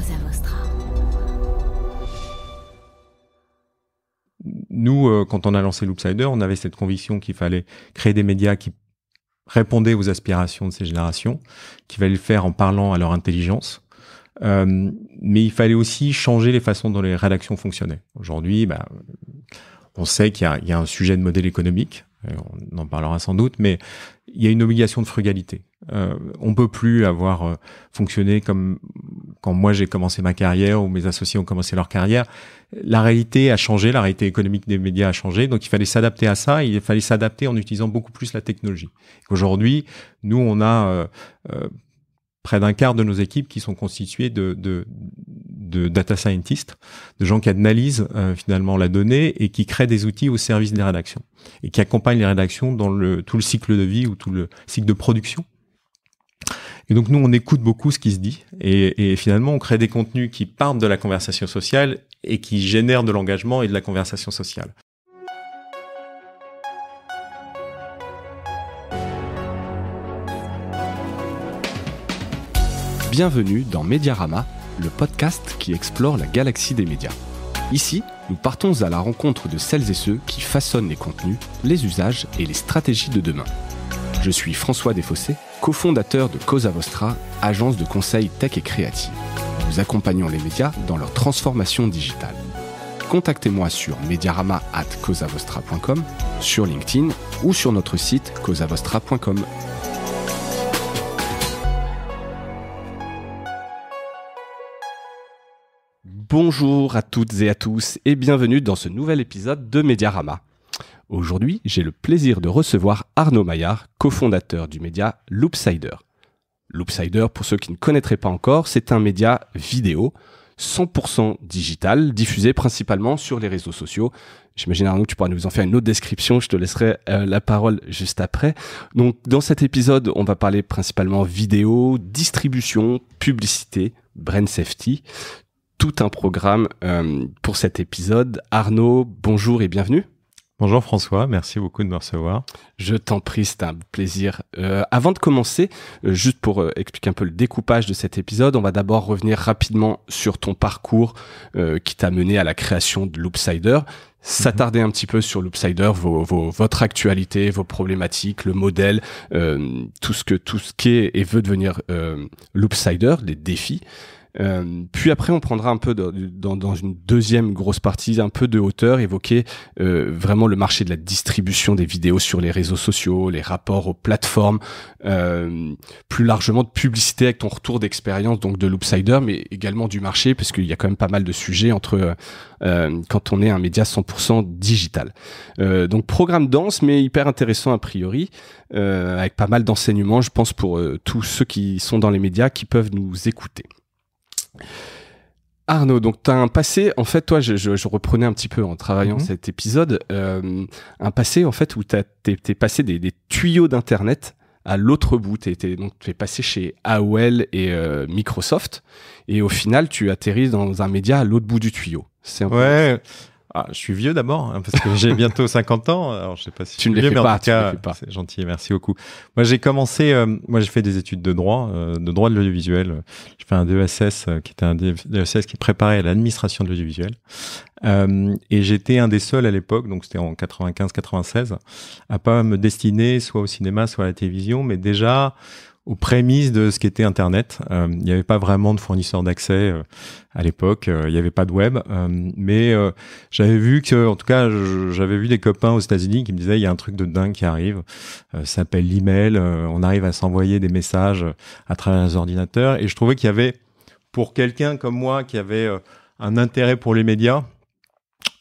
Cosa Vostra. Nous, quand on a lancé Loopsider, on avait cette conviction qu'il fallait créer des médias qui répondaient aux aspirations de ces générations, qu'il fallait le faire en parlant à leur intelligence. Mais il fallait aussi changer les façons dont les rédactions fonctionnaient. Aujourd'hui, on sait qu'il y a un sujet de modèle économique, on en parlera sans doute, mais il y a une obligation de frugalité. On peut plus avoir fonctionné comme quand moi j'ai commencé ma carrière ou mes associés ont commencé leur carrière. La réalité a changé, la réalité économique des médias a changé, donc il fallait s'adapter à ça. Il fallait s'adapter en utilisant beaucoup plus la technologie. Aujourd'hui, nous on a près d'un quart de nos équipes qui sont constituées de data scientists, de gens qui analysent finalement la donnée et qui créent des outils au service des rédactions et qui accompagnent les rédactions dans tout le cycle de vie ou tout le cycle de production. Et donc nous, on écoute beaucoup ce qui se dit et finalement, on crée des contenus qui partent de la conversation sociale et qui génèrent de l'engagement et de la conversation sociale. Bienvenue dans Mediarama, le podcast qui explore la galaxie des médias. Ici, nous partons à la rencontre de celles et ceux qui façonnent les contenus, les usages et les stratégies de demain. Je suis François Desfossés, cofondateur de Cosa Vostra, agence de conseil tech et créative. Nous accompagnons les médias dans leur transformation digitale. Contactez-moi sur mediarama@cosavostra.com, sur LinkedIn ou sur notre site cosavostra.com. Bonjour à toutes et à tous et bienvenue dans ce nouvel épisode de Mediarama. Aujourd'hui, j'ai le plaisir de recevoir Arnaud Maillard, cofondateur du média Loopsider. Loopsider, pour ceux qui ne connaîtraient pas encore, c'est un média vidéo 100% digital, diffusé principalement sur les réseaux sociaux. J'imagine Arnaud que tu pourras nous en faire une autre description, je te laisserai la parole juste après. Donc dans cet épisode, on va parler principalement vidéo, distribution, publicité, brand safety. Tout un programme pour cet épisode. Arnaud, bonjour et bienvenue. Bonjour François, merci beaucoup de me recevoir. Je t'en prie, c'est un plaisir. Avant de commencer, juste pour expliquer un peu le découpage de cet épisode, on va d'abord revenir rapidement sur ton parcours qui t'a mené à la création de Loopsider. S'attarder un petit peu sur Loopsider, votre actualité, vos problématiques, le modèle, tout ce qui est et veut devenir Loopsider, les défis. Puis après, on prendra un peu dans une deuxième grosse partie, un peu de hauteur, évoquer vraiment le marché de la distribution des vidéos sur les réseaux sociaux, les rapports aux plateformes, plus largement de publicité avec ton retour d'expérience donc de Loopsider, mais également du marché, parce qu'il y a quand même pas mal de sujets entre quand on est un média 100% digital. Donc programme dense, mais hyper intéressant a priori, avec pas mal d'enseignements, je pense, pour tous ceux qui sont dans les médias qui peuvent nous écouter. Arnaud, donc tu as un passé, en fait, toi, je reprenais un petit peu en travaillant cet épisode, un passé, en fait, où t'es passé des tuyaux d'Internet à l'autre bout. Donc, tu es passé chez AOL et Microsoft, et au final, tu atterris dans un média à l'autre bout du tuyau. C'est un peu... Ouais. Ah, je suis vieux d'abord, parce que j'ai bientôt 50 ans. Alors, je sais pas si tu ne les fais mais pas, en tout cas, c'est gentil, merci beaucoup. Moi, j'ai commencé, j'ai fait des études de droit de l'audiovisuel. J'ai fait un DESS qui était un DESS qui préparait à l'administration de l'audiovisuel. Et j'étais un des seuls à l'époque, donc c'était en 95-96, à pas me destiner soit au cinéma, soit à la télévision, mais déjà aux prémices de ce qu'était Internet. Il n'y avait pas vraiment de fournisseurs d'accès à l'époque. Il n'y avait pas de web. Mais j'avais vu que, en tout cas, j'avais vu des copains aux États-Unis qui me disaient il y a un truc de dingue qui arrive. Ça s'appelle l'email. On arrive à s'envoyer des messages à travers les ordinateurs. Et je trouvais qu'il y avait, pour quelqu'un comme moi qui avait un intérêt pour les médias,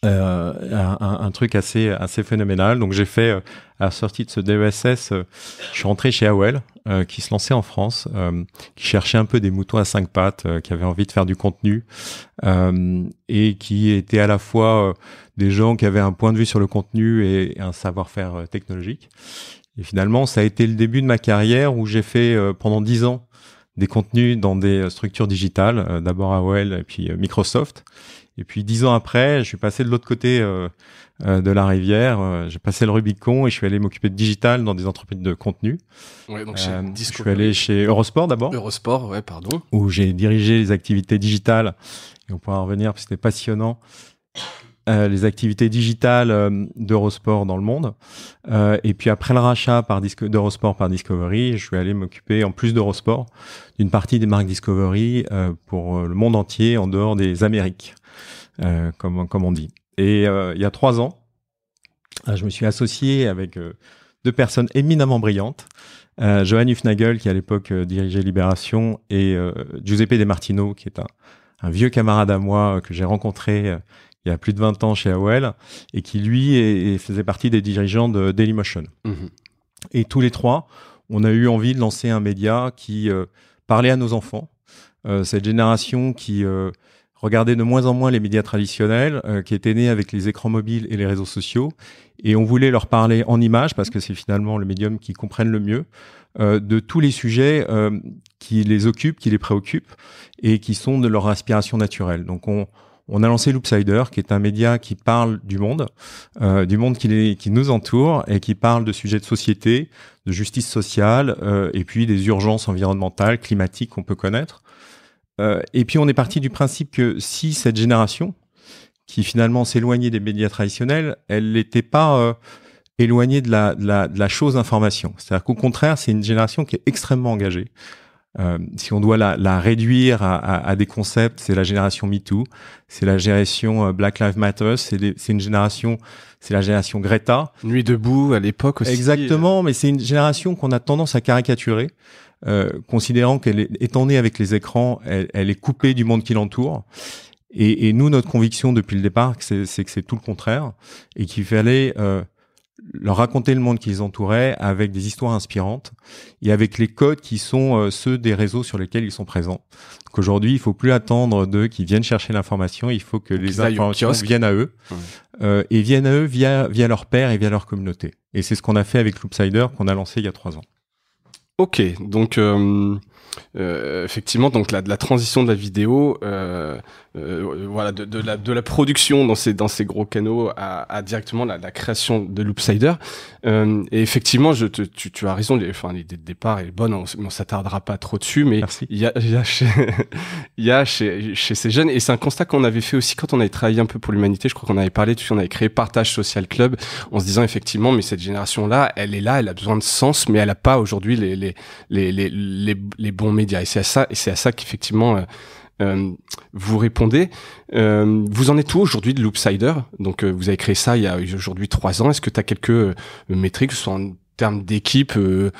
un truc assez phénoménal. Donc j'ai fait, à la sortie de ce DESS, je suis rentré chez AOL, qui se lançait en France, qui cherchait un peu des moutons à 5 pattes, qui avaient envie de faire du contenu, et qui étaient à la fois des gens qui avaient un point de vue sur le contenu et un savoir-faire technologique. Et finalement, ça a été le début de ma carrière où j'ai fait pendant 10 ans des contenus dans des structures digitales, d'abord AOL et puis Microsoft. Et puis 10 ans après, je suis passé de l'autre côté de la rivière. J'ai passé le Rubicon et je suis allé m'occuper de digital dans des entreprises de contenu. Ouais, donc je suis allé chez Eurosport d'abord. Eurosport, ouais, pardon. Où j'ai dirigé les activités digitales. Et on pourra en revenir parce que c'était passionnant. Les activités digitales d'Eurosport dans le monde. Et puis après le rachat d'Eurosport par Discovery, je suis allé m'occuper, en plus d'Eurosport, d'une partie des marques Discovery pour le monde entier en dehors des Amériques, comme on dit. Et il y a 3 ans, je me suis associé avec 2 personnes éminemment brillantes. Johan Hufnagel, qui à l'époque dirigeait Libération, et Giuseppe De Martino, qui est un vieux camarade à moi que j'ai rencontré il y a plus de 20 ans chez AOL, et qui, lui, faisait partie des dirigeants de Dailymotion. Mmh. Et tous les 3, on a eu envie de lancer un média qui parlait à nos enfants. Cette génération qui regardait de moins en moins les médias traditionnels, qui était née avec les écrans mobiles et les réseaux sociaux. Et on voulait leur parler en images, parce que c'est finalement le médium qu'ils comprennent le mieux, de tous les sujets qui les occupent, qui les préoccupent, et qui sont de leur inspiration naturelle. Donc on a lancé Loopsider, qui est un média qui parle du monde qui nous entoure et qui parle de sujets de société, de justice sociale et puis des urgences environnementales, climatiques qu'on peut connaître. Et puis on est parti du principe que si cette génération, qui finalement s'éloignait des médias traditionnels, elle n'était pas éloignée de la chose information. C'est-à-dire qu'au contraire, c'est une génération qui est extrêmement engagée. Si on doit la réduire à des concepts, c'est la génération MeToo, c'est la génération Black Lives Matter, c'est la génération Greta. Nuit debout à l'époque aussi. Exactement, mais c'est une génération qu'on a tendance à caricaturer, considérant qu'elle étant née avec les écrans, elle est coupée du monde qui l'entoure. Et nous, notre conviction depuis le départ, c'est que c'est tout le contraire, et qu'il fallait leur raconter le monde qui les entourait avec des histoires inspirantes et avec les codes qui sont ceux des réseaux sur lesquels ils sont présents. Donc aujourd'hui, il faut plus attendre d'eux qu'ils viennent chercher l'information, il faut que les informations viennent à eux, et viennent à eux via leurs pairs et via leur communauté. Et c'est ce qu'on a fait avec Loopsider, qu'on a lancé il y a 3 ans. Ok, donc effectivement, donc la transition de la vidéo, voilà, de la production dans ces gros canaux à directement la création de Loopsider. Et effectivement, tu as raison, l'idée de départ est bonne, on s'attardera pas trop dessus, mais il y a chez ces jeunes, et c'est un constat qu'on avait fait aussi quand on avait travaillé un peu pour l'humanité. Je crois qu'on avait parlé, on avait créé Partage Social Club, en se disant effectivement, mais cette génération-là, elle est là, elle a besoin de sens, mais elle a pas aujourd'hui les bons médias. Et c'est à ça qu'effectivement vous répondez. Vous en êtes où aujourd'hui de Loopsider? Donc vous avez créé ça il y a aujourd'hui 3 ans. Est-ce que tu as quelques métriques, que ce soit en termes d'équipe, de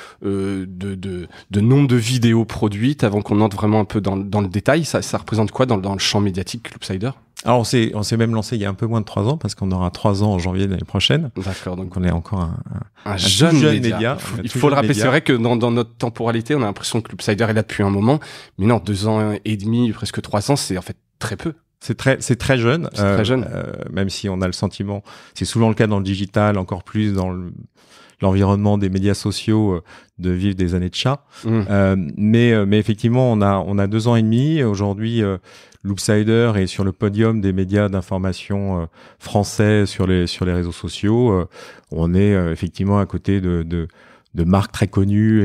nombre de vidéos produites, avant qu'on entre vraiment un peu dans le détail? Ça représente quoi dans le champ médiatique Loopsider? Alors on s'est même lancé il y a un peu moins de 3 ans, parce qu'on aura 3 ans en janvier de l'année prochaine. D'accord. Donc on est encore un jeune média. Il faut le rappeler. C'est vrai que dans notre temporalité, on a l'impression que Loopsider est là depuis un moment, mais non, 2 ans et demi, presque 3 ans, c'est en fait très peu. C'est très jeune. C'est très jeune. Même si on a le sentiment, c'est souvent le cas dans le digital, encore plus dans l'environnement des médias sociaux, de vivre des années de chat. Mais effectivement, on a 2 ans et demi. Aujourd'hui, Loopsider est sur le podium des médias d'information français sur les réseaux sociaux. On est effectivement à côté de marques très connues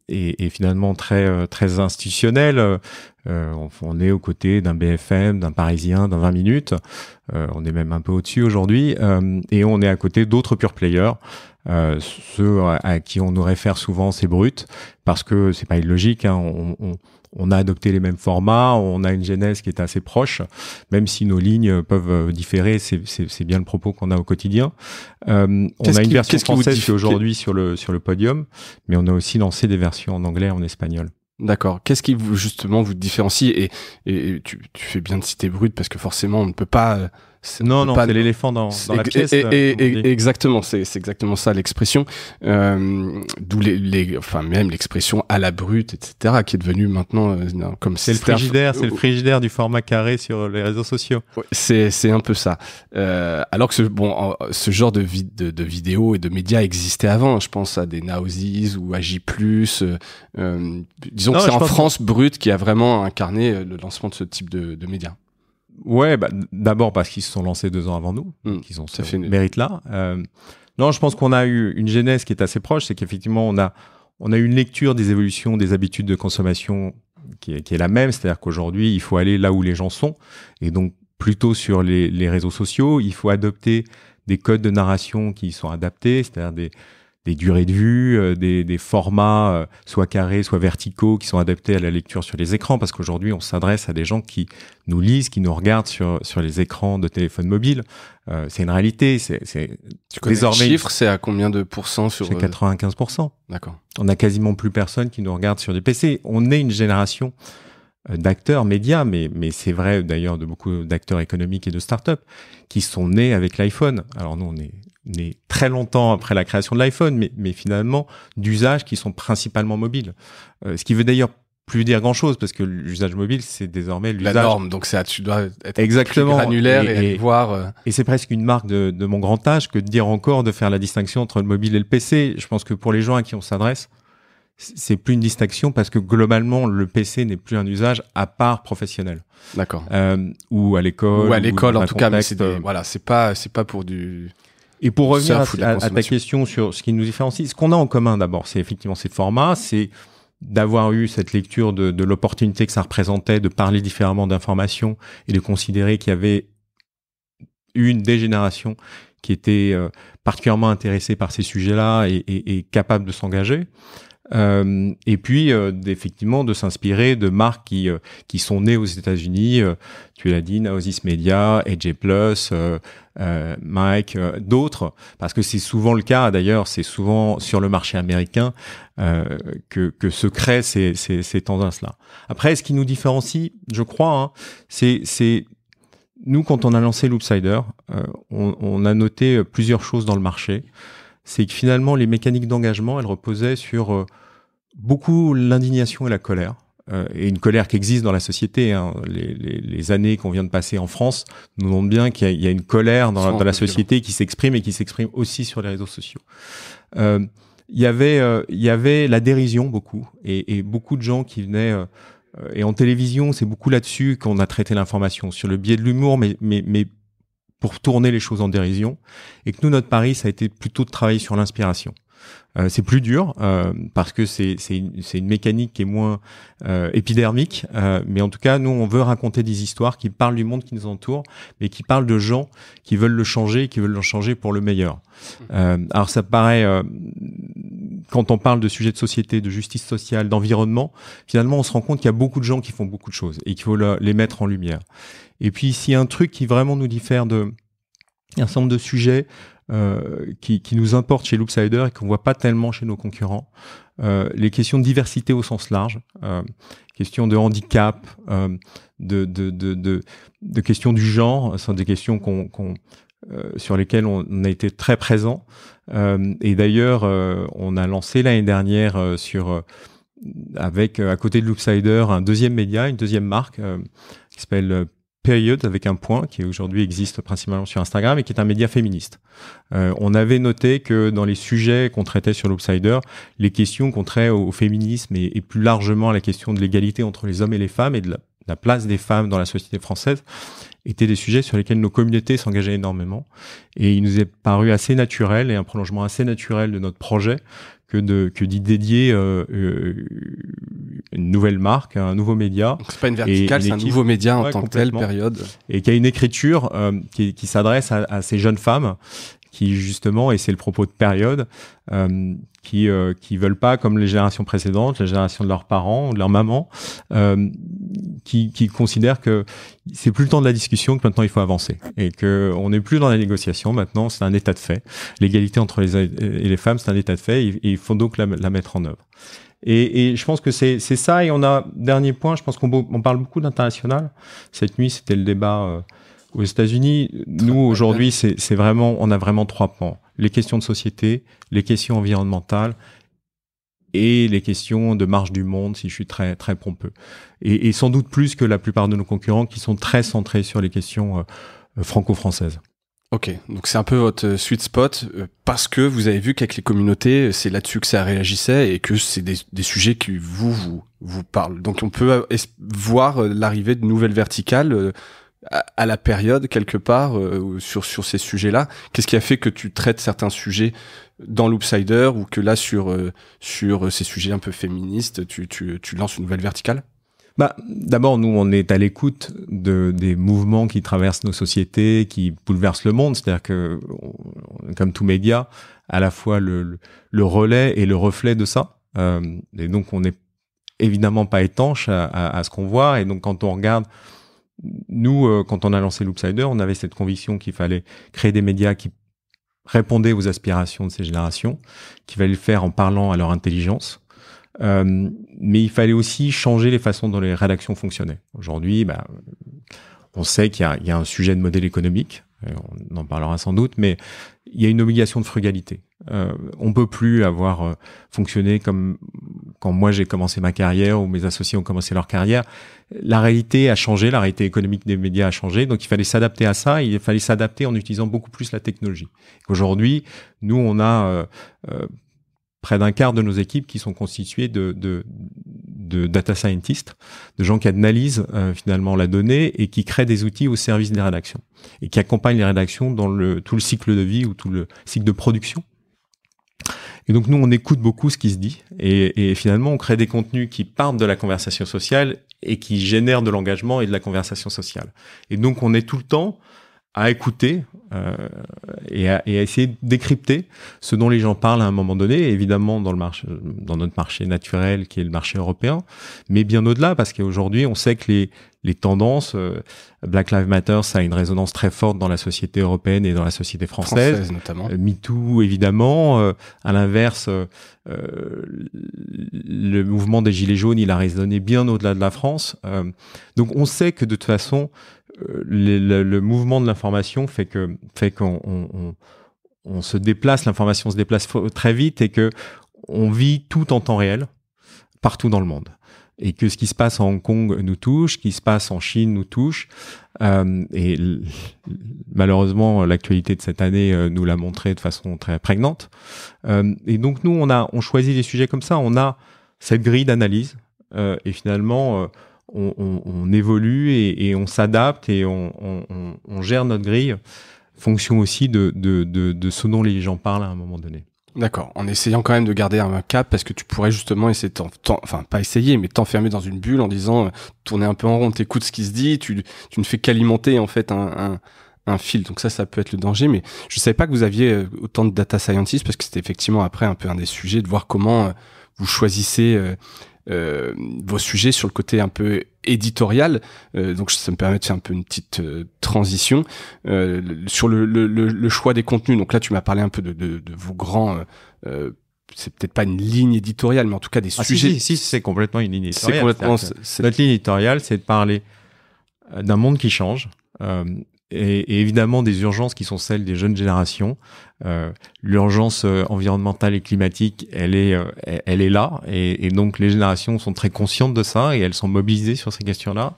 et finalement très institutionnelles. On est aux côtés d'un BFM, d'un Parisien, d'un 20 minutes. On est même un peu au-dessus aujourd'hui. Et on est à côté d'autres pure players. Ceux à qui on nous réfère souvent, c'est Brut, parce que c'est pas illogique, hein. On a adopté les mêmes formats, on a une genèse qui est assez proche, même si nos lignes peuvent différer, c'est bien le propos qu'on a au quotidien. On a une version française qui est aujourd'hui sur le podium, mais on a aussi lancé des versions en anglais et en espagnol. D'accord. Qu'est-ce qui justement vous différencie? Et tu fais bien de citer Brut, parce que forcément on ne peut pas Non, c'est l'éléphant dans la pièce. Exactement, c'est exactement ça l'expression. D'où même l'expression à la brute, etc., qui est devenue maintenant comme c'est le frigidaire du format carré sur les réseaux sociaux. C'est un peu ça. Alors que ce genre de vidéos et de médias existait avant. Je pense à des Nowzies ou à J+. Disons que c'est en France Brut qui a vraiment incarné le lancement de ce type de médias. Ouais, d'abord parce qu'ils se sont lancés 2 ans avant nous, qu'ils ont ce mérite-là. Non, je pense qu'on a eu une genèse qui est assez proche, c'est qu'effectivement on a eu une lecture des évolutions des habitudes de consommation qui est la même, c'est-à-dire qu'aujourd'hui il faut aller là où les gens sont, et donc plutôt sur les réseaux sociaux, il faut adopter des codes de narration qui sont adaptés, c'est-à-dire des durées de vue, des formats soit carrés, soit verticaux, qui sont adaptés à la lecture sur les écrans, parce qu'aujourd'hui, on s'adresse à des gens qui nous lisent, qui nous regardent sur les écrans de téléphone mobile. C'est une réalité. Tu connais désormais, le chiffre, c'est à combien de pourcents sur... C'est 95%. D'accord. On a quasiment plus personne qui nous regarde sur des PC. On est une génération d'acteurs médias, mais c'est vrai d'ailleurs de beaucoup d'acteurs économiques et de start-up qui sont nés avec l'iPhone. Alors nous, on est né très longtemps après la création de l'iPhone, mais finalement d'usages qui sont principalement mobiles. Ce qui veut d'ailleurs plus dire grand-chose, parce que l'usage mobile, c'est désormais l'usage... La norme, donc tu dois être exactement plus granulaire et voir... Et c'est presque une marque de mon grand âge que de dire encore, de faire la distinction entre le mobile et le PC. Je pense que pour les gens à qui on s'adresse, c'est plus une distinction parce que globalement, le PC n'est plus un usage à part professionnel. D'accord. Ou à l'école. Ou à l'école, en tout cas, mais c'est pas pour du... Et pour revenir à ta question sur ce qui nous différencie, ce qu'on a en commun d'abord, c'est effectivement ces formats, c'est d'avoir eu cette lecture de l'opportunité que ça représentait de parler différemment d'informations et de considérer qu'il y avait des générations qui étaient particulièrement intéressées par ces sujets-là et capables de s'engager. Et puis effectivement de s'inspirer de marques qui sont nées aux États-Unis. Tu l'as dit, Naosis Media, AJ+, Mike, d'autres, parce que c'est souvent le cas. D'ailleurs, c'est souvent sur le marché américain que se créent ces tendances-là. Après, ce qui nous différencie, je crois, c'est nous, quand on a lancé Loopsider, on a noté plusieurs choses dans le marché. C'est que finalement, les mécaniques d'engagement, elles reposaient sur beaucoup l'indignation et la colère. Et une colère qui existe dans la société. Les années qu'on vient de passer en France nous montrent bien qu'il y a une colère dans la société qui s'exprime et qui s'exprime aussi sur les réseaux sociaux. Il y avait la dérision beaucoup et beaucoup de gens qui venaient... et en télévision, c'est beaucoup là-dessus qu'on a traité l'information, sur le biais de l'humour, mais pour tourner les choses en dérision. Et que nous, notre pari, ça a été plutôt de travailler sur l'inspiration. C'est plus dur parce que c'est une mécanique qui est moins épidermique, mais en tout cas nous on veut raconter des histoires qui parlent du monde qui nous entoure, mais qui parlent de gens qui veulent le changer, qui veulent le changer pour le meilleur. Alors ça paraît quand on parle de sujets de société, de justice sociale, d'environnement, finalement on se rend compte qu'il y a beaucoup de gens qui font beaucoup de choses et qu'il faut les mettre en lumière. Et puis s'il y a un truc qui vraiment nous diffère un certain nombre de sujets qui nous importent chez Loopsider et qu'on voit pas tellement chez nos concurrents. Les questions de diversité au sens large, questions de handicap, de questions du genre, sont des questions sur lesquelles on a été très présent. Et d'ailleurs, on a lancé l'année dernière avec à côté de Loopsider un deuxième média, une deuxième marque qui s'appelle Period avec un point qui aujourd'hui existe principalement sur Instagram et qui est un média féministe. On avait noté que dans les sujets qu'on traitait sur Loopsider, les questions qu'on traitait au féminisme et plus largement à la question de l'égalité entre les hommes et les femmes et de la place des femmes dans la société française étaient des sujets sur lesquels nos communautés s'engageaient énormément. Et il nous est paru assez naturel et un prolongement assez naturel de notre projet que d'y dédier une nouvelle marque, un nouveau média. Donc c'est pas une verticale, c'est un nouveau média en tant que tel, Période. Et qui a une écriture qui s'adresse à ces jeunes femmes qui justement, et c'est le propos de Période, qui veulent pas, comme les générations précédentes, la génération de leurs parents ou de leurs mamans, qui considèrent que c'est plus le temps de la discussion, que maintenant il faut avancer et que on n'est plus dans la négociation. Maintenant, c'est un état de fait. L'égalité entre les hommes et les femmes, c'est un état de fait. Et il faut donc la mettre en œuvre. Et je pense que c'est ça. Et on a dernier point. Je pense qu'on parle beaucoup d'international. Cette nuit, c'était le débat Aux États-Unis, nous aujourd'hui, c'est vraiment, on a vraiment 3 pans. Les questions de société, les questions environnementales et les questions de marche du monde, si je suis très très pompeux. Et sans doute plus que la plupart de nos concurrents qui sont très centrés sur les questions franco-françaises. Ok, donc c'est un peu votre sweet spot parce que vous avez vu qu'avec les communautés, c'est là-dessus que ça réagissait et que c'est des sujets qui vous parlent. Donc on peut voir l'arrivée de nouvelles verticales à la période quelque part sur ces sujets-là. Qu'est-ce qui a fait que tu traites certains sujets dans Loopsider ou que là sur ces sujets un peu féministes, tu lances une nouvelle verticale? D'abord, nous, on est à l'écoute des mouvements qui traversent nos sociétés, qui bouleversent le monde. C'est-à-dire que, comme tout média, à la fois le relais et le reflet de ça. Et donc, on n'est évidemment pas étanche à ce qu'on voit. Et donc, quand on regarde, nous, quand on a lancé Loopsider, on avait cette conviction qu'il fallait créer des médias qui répondaient aux aspirations de ces générations, qu'il fallait le faire en parlant à leur intelligence. Mais il fallait aussi changer les façons dont les rédactions fonctionnaient. Aujourd'hui, on sait qu'il y a un sujet de modèle économique, on en parlera sans doute, mais il y a une obligation de frugalité. On peut plus avoir fonctionné comme quand moi j'ai commencé ma carrière ou mes associés ont commencé leur carrière. La réalité a changé, la réalité économique des médias a changé, donc il fallait s'adapter à ça. Il fallait s'adapter en utilisant beaucoup plus la technologie. Aujourd'hui, nous on a près d'un quart de nos équipes qui sont constituées de data scientists, de gens qui analysent finalement la donnée et qui créent des outils au service des rédactions et qui accompagnent les rédactions dans tout le cycle de vie ou tout le cycle de production. Et donc nous, on écoute beaucoup ce qui se dit et finalement, on crée des contenus qui partent de la conversation sociale et qui génèrent de l'engagement et de la conversation sociale. Et donc, on est tout le temps à écouter et à essayer de décrypter ce dont les gens parlent à un moment donné, évidemment dans notre marché naturel qui est le marché européen, mais bien au-delà, parce qu'aujourd'hui on sait que les tendances, Black Lives Matter, ça a une résonance très forte dans la société européenne et dans la société française notamment. MeToo évidemment, à l'inverse, le mouvement des Gilets jaunes, il a résonné bien au-delà de la France. Donc on sait que de toute façon, le mouvement de l'information fait qu'on se déplace, l'information se déplace très vite et que on vit tout en temps réel partout dans le monde. Et que ce qui se passe à Hong Kong nous touche, ce qui se passe en Chine nous touche. Et malheureusement, l'actualité de cette année nous l'a montré de façon très prégnante. Et donc nous, on choisit des sujets comme ça. On a cette grille d'analyse et finalement, on évolue et on s'adapte et on gère notre grille fonction aussi de ce dont les gens parlent à un moment donné. D'accord, en essayant quand même de garder un cap parce que tu pourrais justement essayer enfin pas essayer mais t'enfermer dans une bulle en disant tourner un peu en rond, t'écoutes ce qui se dit, tu ne fais qu'alimenter en fait un fil, donc ça peut être le danger. Mais je savais pas que vous aviez autant de data scientists parce que c'était effectivement après un peu un des sujets de voir comment vous choisissez vos sujets sur le côté un peu éditorial, donc ça me permet de faire un peu une petite transition sur le choix des contenus. Donc là tu m'as parlé un peu de vos grands c'est peut-être pas une ligne éditoriale mais en tout cas des sujets. Si, c'est complètement une ligne éditoriale. Notre ligne éditoriale, c'est de parler d'un monde qui change et évidemment des urgences qui sont celles des jeunes générations. L'urgence environnementale et climatique, elle est là, et donc les générations sont très conscientes de ça et elles sont mobilisées sur ces questions-là.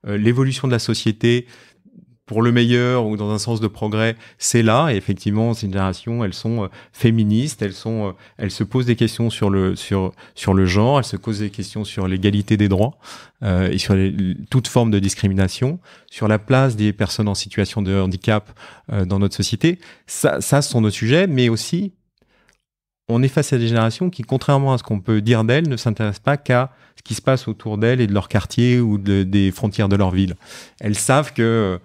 L'évolution de la société, pour le meilleur ou dans un sens de progrès, c'est là. Et effectivement, ces générations, elles sont féministes, elles se posent des questions sur le genre, elles se posent des questions sur l'égalité des droits et sur toute forme de discrimination, sur la place des personnes en situation de handicap dans notre société. Ça, ce sont nos sujets, mais aussi, on est face à des générations qui, contrairement à ce qu'on peut dire d'elles, ne s'intéressent pas qu'à ce qui se passe autour d'elles et de leur quartier ou des frontières de leur ville. Elles savent que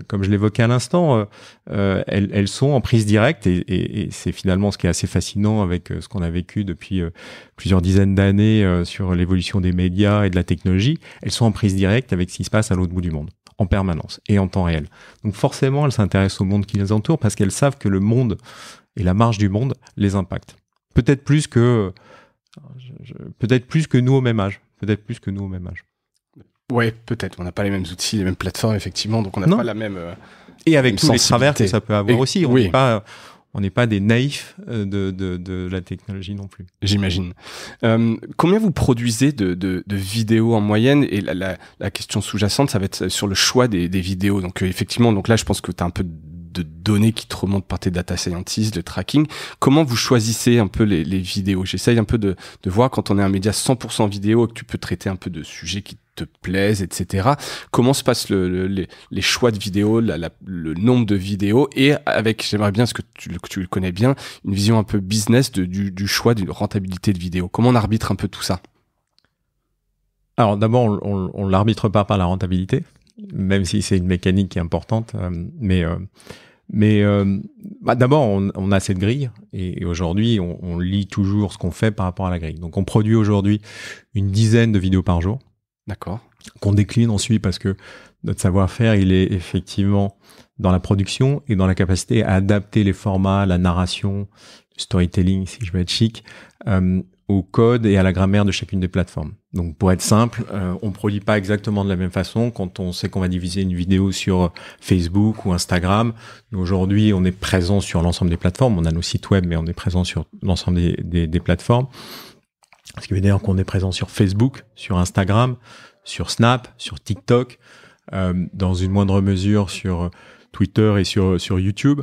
comme je l'évoquais à l'instant, elles sont en prise directe et c'est finalement ce qui est assez fascinant avec ce qu'on a vécu depuis plusieurs dizaines d'années sur l'évolution des médias et de la technologie. Elles sont en prise directe avec ce qui se passe à l'autre bout du monde, en permanence et en temps réel. Donc forcément, elles s'intéressent au monde qui les entoure parce qu'elles savent que le monde et la marche du monde les impactent. Peut-être plus que nous au même âge. Ouais, peut-être. On n'a pas les mêmes outils, les mêmes plateformes, effectivement, donc on n'a pas la même. Et avec tous les travers que ça peut avoir aussi. On n'est pas des naïfs de la technologie non plus. J'imagine. Combien vous produisez de vidéos en moyenne? Et la question sous-jacente, ça va être sur le choix des vidéos. Donc effectivement, donc là, je pense que tu as un peu de données qui te remontent par tes data scientists, le tracking. Comment vous choisissez un peu les vidéos? J'essaye un peu de voir quand on est un média 100% vidéo et que tu peux traiter un peu de sujets qui te plaisent, etc. Comment se passent les choix de vidéos, le nombre de vidéos, et avec, j'aimerais bien, parce que tu le connais bien, une vision un peu business du choix d'une rentabilité de vidéo. Comment on arbitre un peu tout ça? Alors d'abord, on l'arbitre pas par la rentabilité, même si c'est une mécanique qui est importante, mais d'abord, on a cette grille, et aujourd'hui, on lit toujours ce qu'on fait par rapport à la grille. Donc, on produit aujourd'hui une dizaine de vidéos par jour. D'accord. Qu'on décline ensuite parce que notre savoir-faire, il est effectivement dans la production et dans la capacité à adapter les formats, la narration, le storytelling, si je veux être chic, au code et à la grammaire de chacune des plateformes. Donc, pour être simple, on produit pas exactement de la même façon quand on sait qu'on va diviser une vidéo sur Facebook ou Instagram. Nous, aujourd'hui, on est présent sur l'ensemble des plateformes. On a nos sites web, mais on est présent sur l'ensemble des plateformes. Ce qui veut dire qu'on est présent sur Facebook, sur Instagram, sur Snap, sur TikTok, dans une moindre mesure sur Twitter et sur YouTube,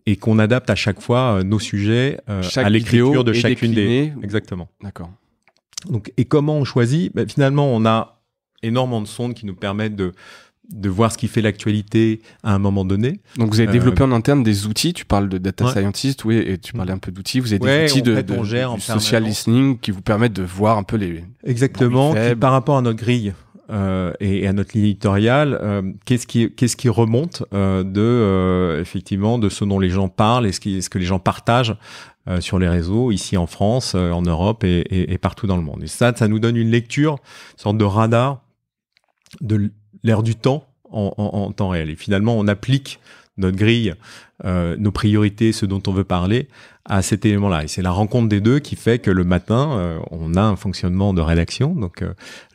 et qu'on adapte à chaque fois nos sujets à l'écriture de chacune des... Exactement. D'accord. Donc, et comment on choisit? Finalement, on a énormément de sondes qui nous permettent de voir ce qui fait l'actualité à un moment donné. Donc, vous avez développé en interne des outils. Tu parles de data scientist, oui, et tu parlais un peu d'outils. Vous avez des outils de social listening qui vous permettent de voir un peu les... Exactement, qui, par rapport à notre grille et à notre ligne éditoriale, qu'est-ce qui remonte effectivement, de ce dont les gens parlent et ce que les gens partagent sur les réseaux, ici en France, en Europe et partout dans le monde. Et ça nous donne une lecture, une sorte de radar de l'ère du temps en temps réel. Et finalement, on applique notre grille, nos priorités, ce dont on veut parler, à cet élément-là. Et c'est la rencontre des deux qui fait que le matin, on a un fonctionnement de rédaction. Donc,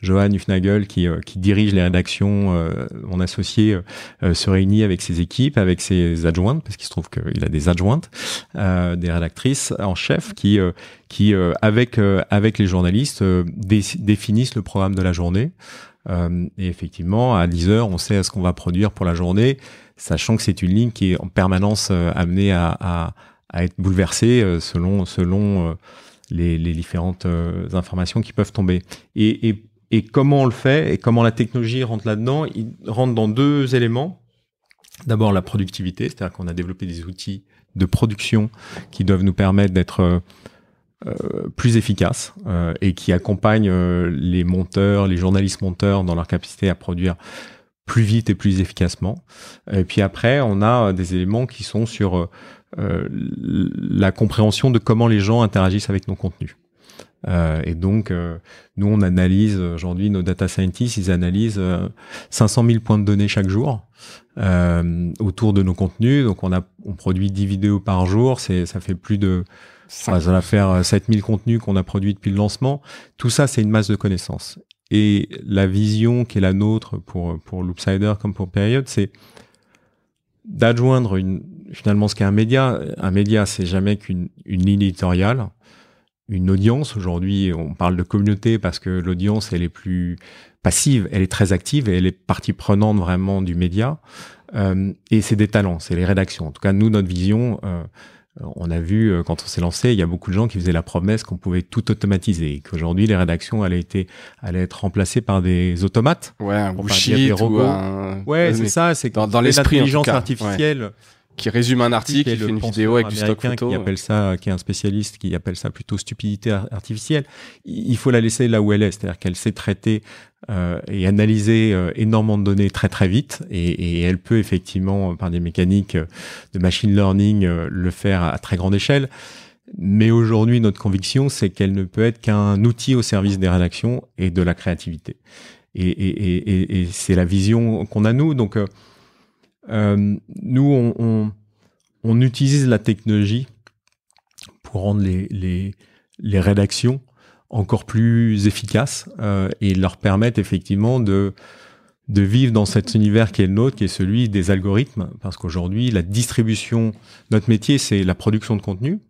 Johan Hufnagel, qui dirige les rédactions, mon associé, se réunit avec ses équipes, avec ses adjointes, parce qu'il se trouve qu'il a des adjointes, des rédactrices en chef, qui avec les journalistes, définissent le programme de la journée. Et effectivement, à 10 heures, on sait ce qu'on va produire pour la journée, sachant que c'est une ligne qui est en permanence amenée à être bouleversée selon les différentes informations qui peuvent tomber. Et comment on le fait et comment la technologie rentre là-dedans? Il rentre dans deux éléments. D'abord, la productivité, c'est-à-dire qu'on a développé des outils de production qui doivent nous permettre d'être plus efficaces et qui accompagnent les monteurs, les journalistes monteurs dans leur capacité à produire plus vite et plus efficacement. Et puis après, on a des éléments qui sont sur la compréhension de comment les gens interagissent avec nos contenus. Et donc, nous, on analyse aujourd'hui, nos data scientists, ils analysent 500 000 points de données chaque jour autour de nos contenus. Donc, on produit 10 vidéos par jour. Ça fait plus de... ça va faire 7000 contenus qu'on a produits depuis le lancement. Tout ça, c'est une masse de connaissances. Et la vision qui est la nôtre pour Loopsider comme pour Period, c'est d'adjoindre finalement ce qu'est un média. Un média, c'est jamais qu'une ligne éditoriale, une audience. Aujourd'hui, on parle de communauté parce que l'audience, elle est plus passive, elle est très active et elle est partie prenante vraiment du média. Et c'est des talents, c'est les rédactions. En tout cas, nous, notre vision... on a vu, quand on s'est lancé, il y a beaucoup de gens qui faisaient la promesse qu'on pouvait tout automatiser et qu'aujourd'hui, les rédactions allaient être remplacées par des automates. Ouais, un bullshit ou un... Ouais, c'est ça, c'est dans l'esprit, l'intelligence artificielle. Ouais. Qui résume un article, qui fait une vidéo avec du stock photo. Qui est un spécialiste, qui appelle ça plutôt stupidité artificielle. Il faut la laisser là où elle est, c'est-à-dire qu'elle sait traiter et analyser énormément de données très très vite, et elle peut effectivement, par des mécaniques de machine learning, le faire à très grande échelle. Mais aujourd'hui, notre conviction, c'est qu'elle ne peut être qu'un outil au service des rédactions et de la créativité. Et c'est la vision qu'on a nous. Donc nous, on utilise la technologie pour rendre les rédactions encore plus efficaces et leur permettent effectivement de vivre dans cet univers qui est le nôtre, qui est celui des algorithmes, parce qu'aujourd'hui, la distribution, notre métier, c'est la production de contenu,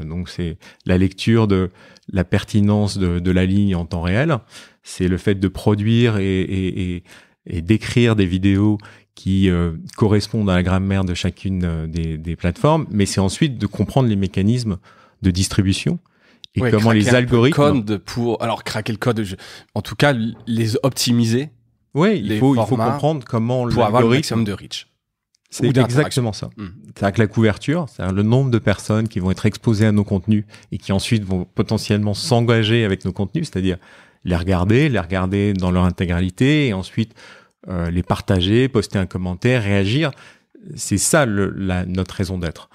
donc c'est la lecture de la pertinence de la ligne en temps réel, c'est le fait de produire et d'écrire des vidéos qui correspondent à la grammaire de chacune des plateformes, mais c'est ensuite de comprendre les mécanismes de distribution et comment les algorithmes... Alors, craquer le code, en tout cas, les optimiser. Oui, il faut comprendre comment pour avoir le maximum de reach. C'est exactement ça. C'est-à-dire que la couverture, c'est le nombre de personnes qui vont être exposées à nos contenus et qui ensuite vont potentiellement s'engager avec nos contenus, c'est-à-dire les regarder dans leur intégralité et ensuite les partager, poster un commentaire, réagir. C'est ça notre raison d'être.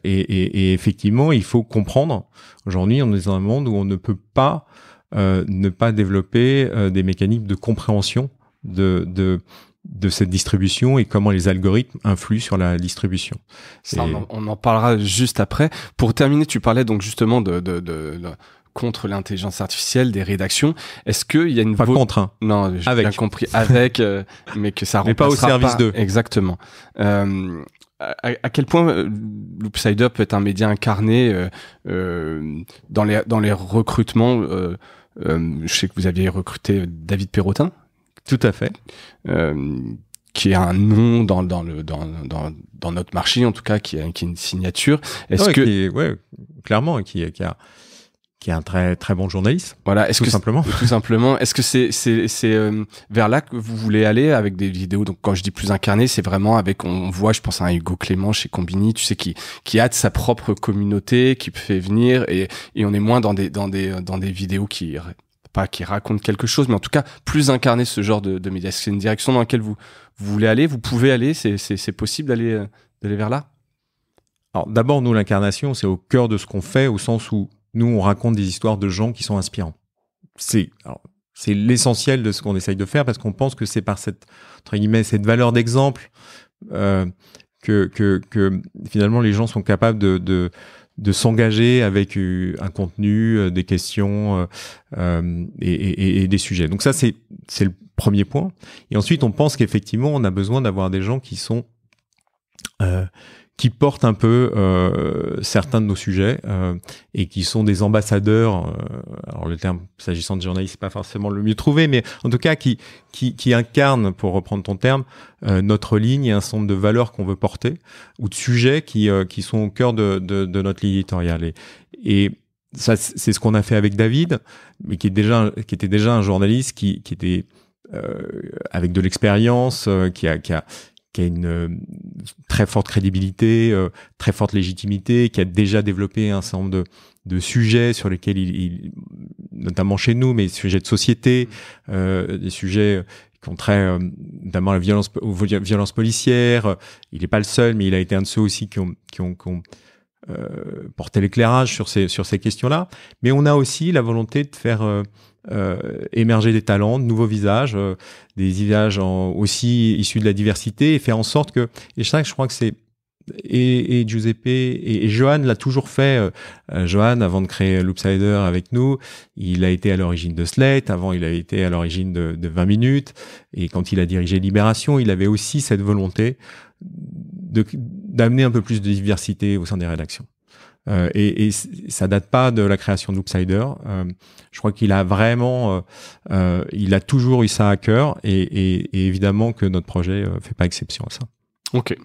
Et effectivement, il faut comprendre. Aujourd'hui, on est dans un monde où on ne peut pas ne pas développer des mécanismes de compréhension de cette distribution et comment les algorithmes influent sur la distribution. Ça, on en parlera juste après. Pour terminer, tu parlais donc justement de contre l'intelligence artificielle, des rédactions. Est-ce qu'il y a une... Pas contre, hein. Non, j'ai bien compris. Avec, mais que ça remplacera mais pas au service d'eux. Exactement. À quel point Loopsider peut être un média incarné dans les recrutements je sais que vous aviez recruté David Perrotin. Tout à fait. Qui est un nom dans notre marché, en tout cas, qui est une signature. Clairement, qui est un très très bon journaliste. Voilà, tout simplement. Tout simplement. Est-ce que c'est vers là que vous voulez aller avec des vidéos? Donc quand je dis plus incarné, c'est vraiment on voit, je pense à un Hugo Clément chez Combini, tu sais, qui a de sa propre communauté, qui fait venir et on est moins dans des vidéos qui racontent quelque chose, mais en tout cas plus incarné ce genre de médias. C'est une direction dans laquelle vous voulez aller, vous pouvez aller, c'est possible d'aller vers là? Alors d'abord, nous, l'incarnation, c'est au cœur de ce qu'on fait, au sens où nous, on raconte des histoires de gens qui sont inspirants. C'est l'essentiel de ce qu'on essaye de faire, parce qu'on pense que c'est par cette valeur d'exemple que finalement les gens sont capables de s'engager avec un contenu, des questions et des sujets. Donc ça, c'est le premier point. Et ensuite, on pense qu'effectivement, on a besoin d'avoir des gens qui portent un peu certains de nos sujets et qui sont des ambassadeurs. Alors le terme, s'agissant de journalistes, c'est pas forcément le mieux trouvé, mais en tout cas qui incarnent, pour reprendre ton terme, notre ligne et un certain nombre de valeurs qu'on veut porter ou de sujets qui sont au cœur de notre ligne éditoriale. Et ça, c'est ce qu'on a fait avec David, mais qui était déjà un journaliste qui était avec de l'expérience, qui a une très forte crédibilité, très forte légitimité, qui a déjà développé un certain nombre de sujets sur lesquels il notamment chez nous, mais des sujets de société, des sujets qui ont trait notamment à la violence policière. Il n'est pas le seul, mais il a été un de ceux aussi qui ont porté l'éclairage sur ces questions-là. Mais on a aussi la volonté de faire émerger des talents, de nouveaux visages, des visages aussi issus de la diversité, et faire en sorte que, et ça, je crois que c'est et Giuseppe et Johan l'a toujours fait. Johan, avant de créer Loopsider avec nous, il a été à l'origine de Slate, avant il a été à l'origine de 20 minutes, et quand il a dirigé Libération, il avait aussi cette volonté d'amener un peu plus de diversité au sein des rédactions. Et ça date pas de la création de Loopsider. Je crois qu'il a vraiment, il a toujours eu ça à cœur, et évidemment que notre projet fait pas exception à ça. Ok.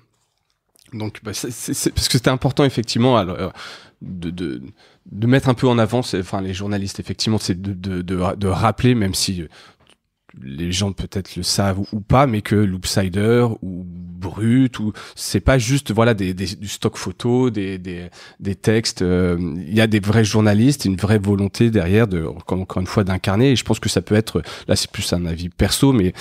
Donc, c'est parce que c'était important effectivement alors, de mettre un peu en avant, les journalistes effectivement, c'est de rappeler, même si les gens peut-être le savent ou pas, mais que Loopsider ou Brut, ou c'est pas juste du stock photo, des textes. Il y a des vrais journalistes, une vraie volonté derrière encore une fois d'incarner. Et je pense que ça peut être, là c'est plus un avis perso, mais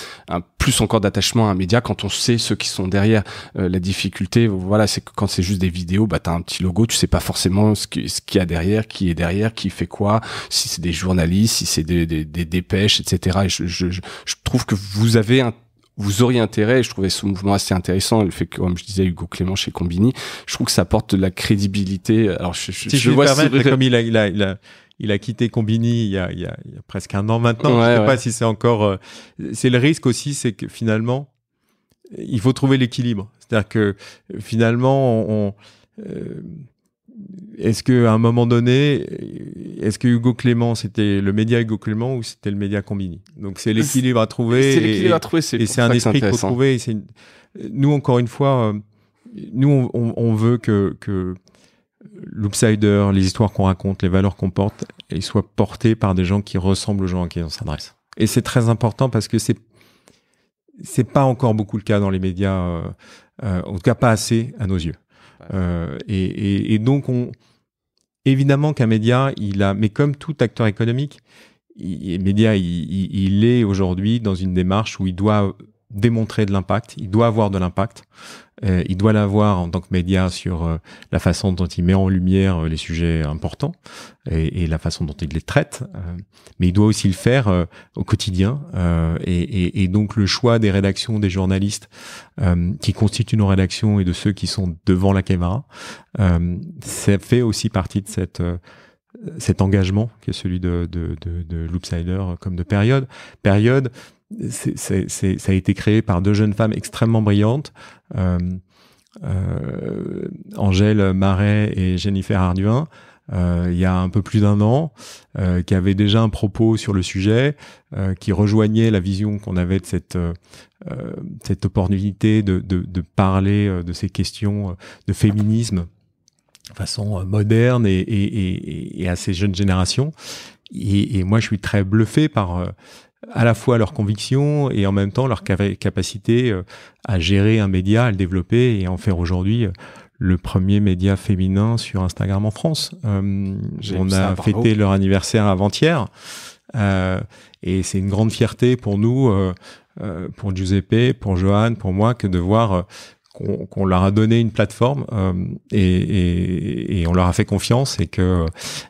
plus encore d'attachement à un média quand on sait ceux qui sont derrière. La difficulté, c'est que quand c'est juste des vidéos, t'as un petit logo, tu sais pas forcément ce qu'il y a derrière, qui est derrière, qui fait quoi, si c'est des journalistes, si c'est des dépêches, etc. Et je trouve que vous auriez intérêt, et je trouvais ce mouvement assez intéressant, le fait que, comme je disais, Hugo Clément chez Combini, je trouve que ça apporte de la crédibilité. Alors, je vois comme il il a quitté Combini il y a presque un an maintenant. Je sais pas si c'est encore. C'est le risque aussi, c'est que finalement, il faut trouver l'équilibre. C'est-à-dire que finalement, est-ce qu'à un moment donné, est-ce que Hugo Clément, c'était le média Hugo Clément ou c'était le média Combini? Donc c'est l'équilibre à trouver. C'est l'équilibre à trouver, et c'est un esprit qu'il faut trouver. Nous, encore une fois, on veut que l'Oopsider, les histoires qu'on raconte, les valeurs qu'on porte, ils soient portés par des gens qui ressemblent aux gens à qui on s'adresse. Et c'est très important parce que c'est pas encore beaucoup le cas dans les médias, en tout cas pas assez à nos yeux. Et donc, évidemment qu'un média, mais comme tout acteur économique, le média, il est aujourd'hui dans une démarche où il doit démontrer de l'impact, il doit avoir de l'impact, il doit l'avoir en tant que média sur la façon dont il met en lumière les sujets importants et la façon dont il les traite, mais il doit aussi le faire au quotidien, et donc le choix des rédactions, des journalistes qui constituent nos rédactions et de ceux qui sont devant la caméra, ça fait aussi partie de cet engagement qui est celui de l'Oopsider comme de Période. Période, ça a été créé par deux jeunes femmes extrêmement brillantes, Angèle Marais et Jennifer Arduin, il y a un peu plus d'un an, qui avaient déjà un propos sur le sujet, qui rejoignait la vision qu'on avait de cette opportunité de parler de ces questions de féminisme de façon moderne et à ces jeunes générations. Et moi, je suis très bluffé par à la fois leurs convictions et en même temps leur capacité à gérer un média, à le développer et à en faire aujourd'hui le premier média féminin sur Instagram en France. On a fêté leur anniversaire avant-hier, et c'est une grande fierté pour nous, pour Giuseppe, pour Johan, pour moi, que de voir qu'on leur a donné une plateforme et on leur a fait confiance et que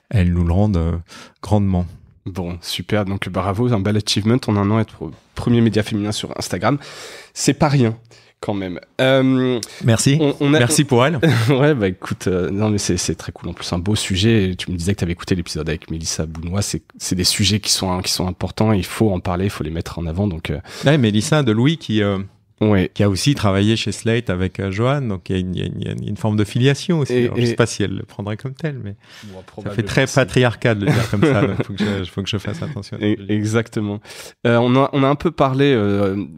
elles nous le rendent grandement. Bon, super. Donc, bravo, un bel achievement. En un an, être premier média féminin sur Instagram, c'est pas rien, quand même. Merci. Merci pour elle. Ouais, bah écoute, non mais c'est très cool. En plus, un beau sujet. Tu me disais que tu avais écouté l'épisode avec Mélissa Bounois. C'est des sujets qui sont importants. Il faut en parler, il faut les mettre en avant. Donc, ouais, Mélissa de Louis qui a aussi travaillé chez Slate avec Johan, donc il y a une forme de filiation aussi. Je ne sais pas si elle le prendrait comme tel, mais ça fait très patriarcat de le dire comme ça. Il faut que je fasse attention. Exactement. On a un peu parlé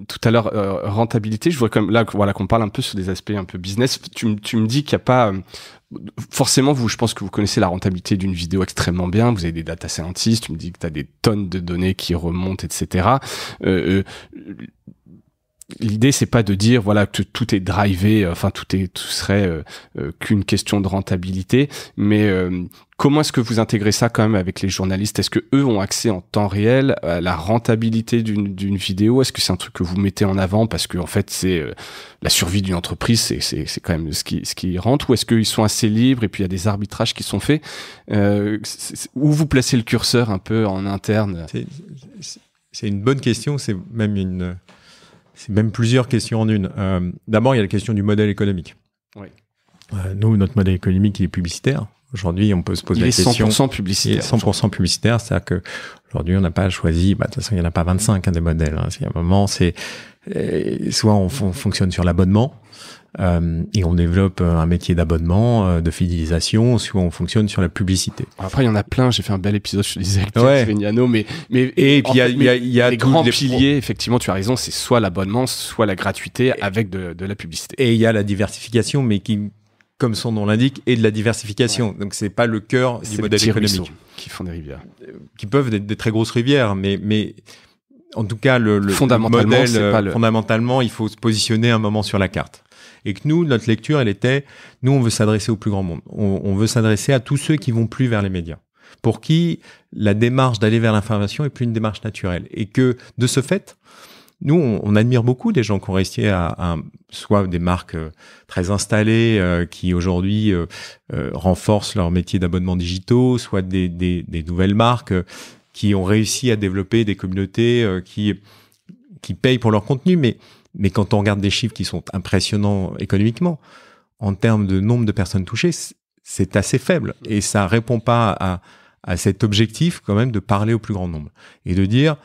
tout à l'heure rentabilité. Je vois comme là, voilà, qu'on parle un peu sur des aspects un peu business. Tu me dis qu'il n'y a pas forcément, je pense que vous connaissez la rentabilité d'une vidéo extrêmement bien. Vous avez des data scientists. Tu me dis que tu as des tonnes de données qui remontent, etc. L'idée, c'est pas de dire voilà que tout est drivé, enfin tout serait qu'une question de rentabilité, mais comment est-ce que vous intégrez ça quand même avec les journalistes? Est-ce que eux ont accès en temps réel à la rentabilité d'une vidéo? Est-ce que c'est un truc que vous mettez en avant parce que en fait c'est la survie d'une entreprise, c'est quand même ce qui rentre, ou est-ce qu'ils sont assez libres et puis il y a des arbitrages qui sont faits? Où vous placez le curseur un peu en interne? C'est une bonne question. C'est même plusieurs questions en une. D'abord, il y a la question du modèle économique. Oui. Nous, notre modèle économique, il est publicitaire. Aujourd'hui, on peut se poser la question. Il est 100% publicitaire. Il est 100% publicitaire. C'est-à-dire que aujourd'hui, on n'a pas choisi, de toute façon, il n'y en a pas 25, des modèles. Il y a un moment, soit on fonctionne sur l'abonnement, et on développe un métier d'abonnement, de fidélisation, soit on fonctionne sur la publicité. Après, il y en a plein. J'ai fait un bel épisode sur les actifs Vignano, mais et puis il y a les grands piliers. Effectivement, tu as raison. C'est soit l'abonnement, soit la gratuité avec de la publicité. Et il y a la diversification, mais qui, comme son nom l'indique, est de la diversification. Ouais. Donc c'est pas le cœur du modèle économique. Qui font des rivières, qui peuvent être des très grosses rivières, mais en tout cas le fondamentalement, fondamentalement, il faut se positionner un moment sur la carte. Et que nous, notre lecture, elle était, nous, on veut s'adresser au plus grand monde. On veut s'adresser à tous ceux qui vont plus vers les médias, pour qui la démarche d'aller vers l'information est plus une démarche naturelle. Et que, de ce fait, nous, on admire beaucoup des gens qui ont réussi à soit des marques très installées, qui aujourd'hui renforcent leur métier d'abonnement digitaux, soit des nouvelles marques qui ont réussi à développer des communautés qui payent pour leur contenu, mais quand on regarde des chiffres qui sont impressionnants économiquement, en termes de nombre de personnes touchées, c'est assez faible. Et ça répond pas à cet objectif quand même de parler au plus grand nombre et de dire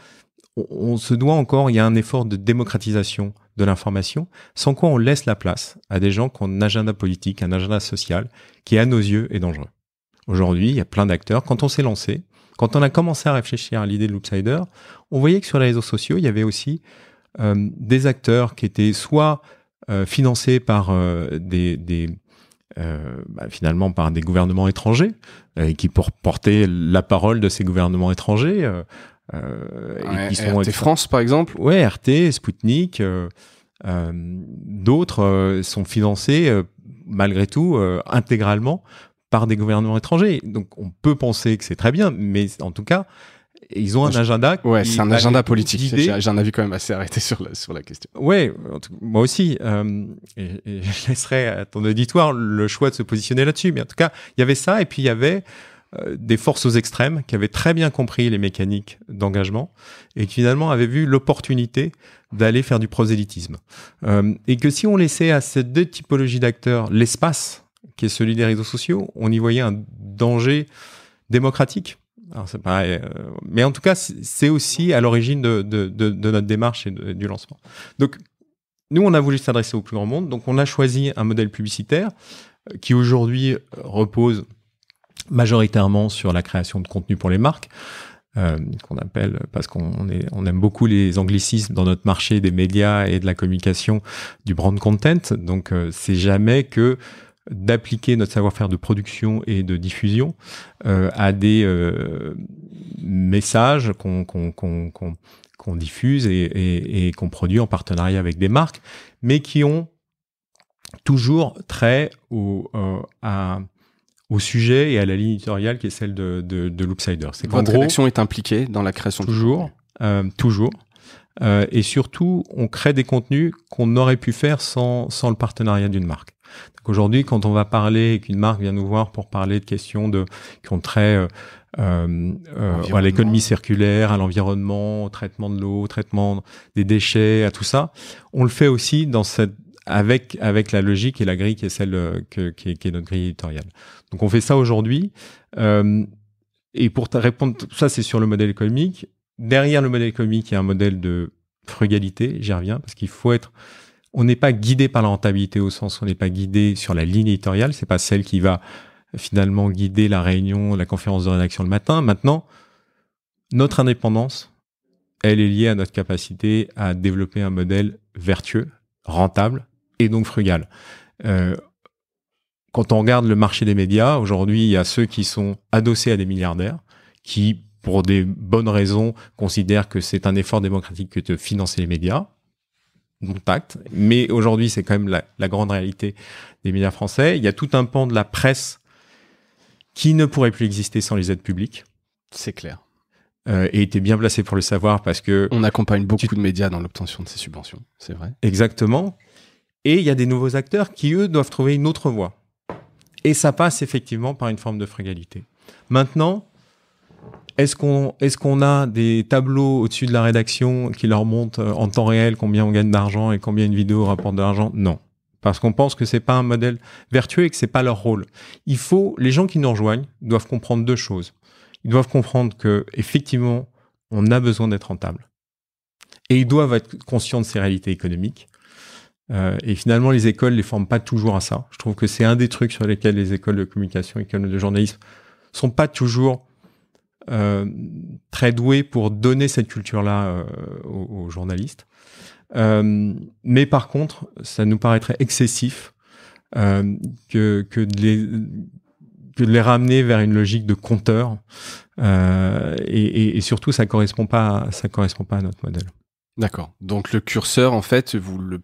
on se doit encore, il y a un effort de démocratisation de l'information, sans quoi on laisse la place à des gens qui ont un agenda politique, un agenda social, qui à nos yeux est dangereux. Aujourd'hui, il y a plein d'acteurs. Quand on s'est lancé, quand on a commencé à réfléchir à l'idée de Loopsider, on voyait que sur les réseaux sociaux, il y avait aussi des acteurs qui étaient soit financés par finalement par des gouvernements étrangers, et qui portaient la parole de ces gouvernements étrangers, et qui sont RT France par exemple. Ouais, RT, Sputnik, d'autres sont financés malgré tout intégralement par des gouvernements étrangers. Donc on peut penser que c'est très bien, mais en tout cas ils ont un agenda. Ouais, c'est un agenda politique. J'ai un avis quand même assez arrêté sur la question. Ouais, moi aussi. Et je laisserai à ton auditoire le choix de se positionner là-dessus. Mais en tout cas, il y avait ça, et puis il y avait des forces aux extrêmes qui avaient très bien compris les mécaniques d'engagement et qui finalement avaient vu l'opportunité d'aller faire du prosélytisme. Et que si on laissait à ces deux typologies d'acteurs l'espace, qui est celui des réseaux sociaux, on y voyait un danger démocratique. Alors c'est pareil, mais en tout cas, c'est aussi à l'origine de notre démarche et du lancement. Donc, nous, on a voulu s'adresser au plus grand monde. Donc, on a choisi un modèle publicitaire qui aujourd'hui repose majoritairement sur la création de contenu pour les marques, qu'on appelle, parce qu'on aime beaucoup les anglicismes dans notre marché des médias et de la communication, du brand content. Donc, c'est jamais que d'appliquer notre savoir-faire de production et de diffusion à des messages qu'on diffuse et qu'on produit en partenariat avec des marques, mais qui ont toujours trait au sujet et à la ligne éditoriale qui est celle de Loopsider. C'est Votre rédaction est impliquée dans la création toujours, toujours. Et surtout, on crée des contenus qu'on n'aurait pu faire sans le partenariat d'une marque. Donc aujourd'hui, quand on va parler et qu'une marque vient nous voir pour parler de questions qui ont trait à l'économie circulaire, à l'environnement, au traitement de l'eau, au traitement des déchets, à tout ça, on le fait aussi avec la logique et la grille qui est celle qui est notre grille éditoriale. Donc on fait ça aujourd'hui. Et pour te répondre, ça c'est sur le modèle économique. Derrière le modèle économique, il y a un modèle de frugalité, j'y reviens, parce qu'il faut on n'est pas guidé par la rentabilité au sens où on n'est pas guidé sur la ligne éditoriale, c'est pas celle qui va finalement guider la réunion, la conférence de rédaction le matin. Maintenant, notre indépendance, elle est liée à notre capacité à développer un modèle vertueux, rentable et donc frugal. Quand on regarde le marché des médias, aujourd'hui, il y a ceux qui sont adossés à des milliardaires, qui, pour des bonnes raisons, considèrent que c'est un effort démocratique que de financer les médias. Contact. Mais aujourd'hui, c'est quand même la grande réalité des médias français. Il y a tout un pan de la presse qui ne pourrait plus exister sans les aides publiques. C'est clair. Et était bien placé pour le savoir parce que... On accompagne beaucoup de médias dans l'obtention de ces subventions, c'est vrai. Exactement. Et il y a des nouveaux acteurs qui, eux, doivent trouver une autre voie. Et ça passe effectivement par une forme de frugalité. Maintenant, est-ce qu'on a des tableaux au-dessus de la rédaction qui leur montrent en temps réel combien on gagne d'argent et combien une vidéo rapporte de l'argent? Non. Parce qu'on pense que c'est pas un modèle vertueux et que c'est pas leur rôle. Les gens qui nous rejoignent doivent comprendre deux choses. Ils doivent comprendre que, effectivement, on a besoin d'être rentable. Et ils doivent être conscients de ces réalités économiques. Et finalement, les écoles les forment pas toujours à ça. Je trouve que c'est un des trucs sur lesquels les écoles de communication, écoles de journalisme sont pas toujours très doués pour donner cette culture-là aux journalistes. Mais par contre, ça nous paraîtrait excessif que de les ramener vers une logique de compteur. Et surtout, ça correspond pas à notre modèle. D'accord. Donc le curseur, en fait, vous le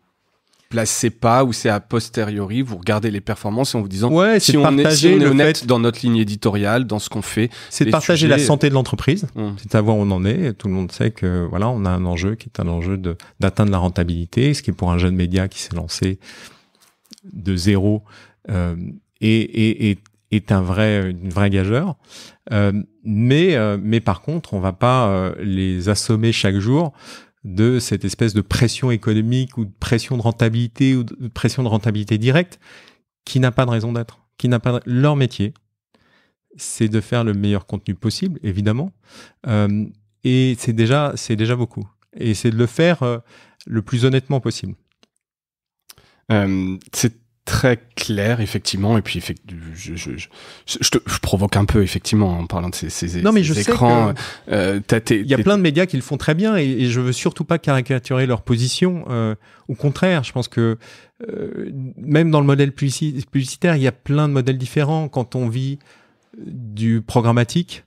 placez pas ou c'est a posteriori, vous regardez les performances en vous disant si on est honnête dans notre ligne éditoriale, dans ce qu'on fait. C'est de partager la santé de l'entreprise, c'est de savoir où on en est. Tout le monde sait que voilà, on a un enjeu qui est un enjeu d'atteindre la rentabilité, ce qui est pour un jeune média qui s'est lancé de zéro est une vraie gageur. Mais par contre, on va pas les assommer chaque jour de cette espèce de pression économique ou de pression de rentabilité ou de pression de rentabilité directe qui n'a pas de raison d'être, leur métier, c'est de faire le meilleur contenu possible, évidemment. Et c'est déjà beaucoup. Et c'est de le faire le plus honnêtement possible. C'est très clair, effectivement. Et puis, je provoque un peu, effectivement, en parlant de ces non, mais je écrans. Sais il y a plein de médias qui le font très bien et je veux surtout pas caricaturer leur position. Au contraire, je pense que même dans le modèle publicitaire, il y a plein de modèles différents. Quand on vit du programmatique,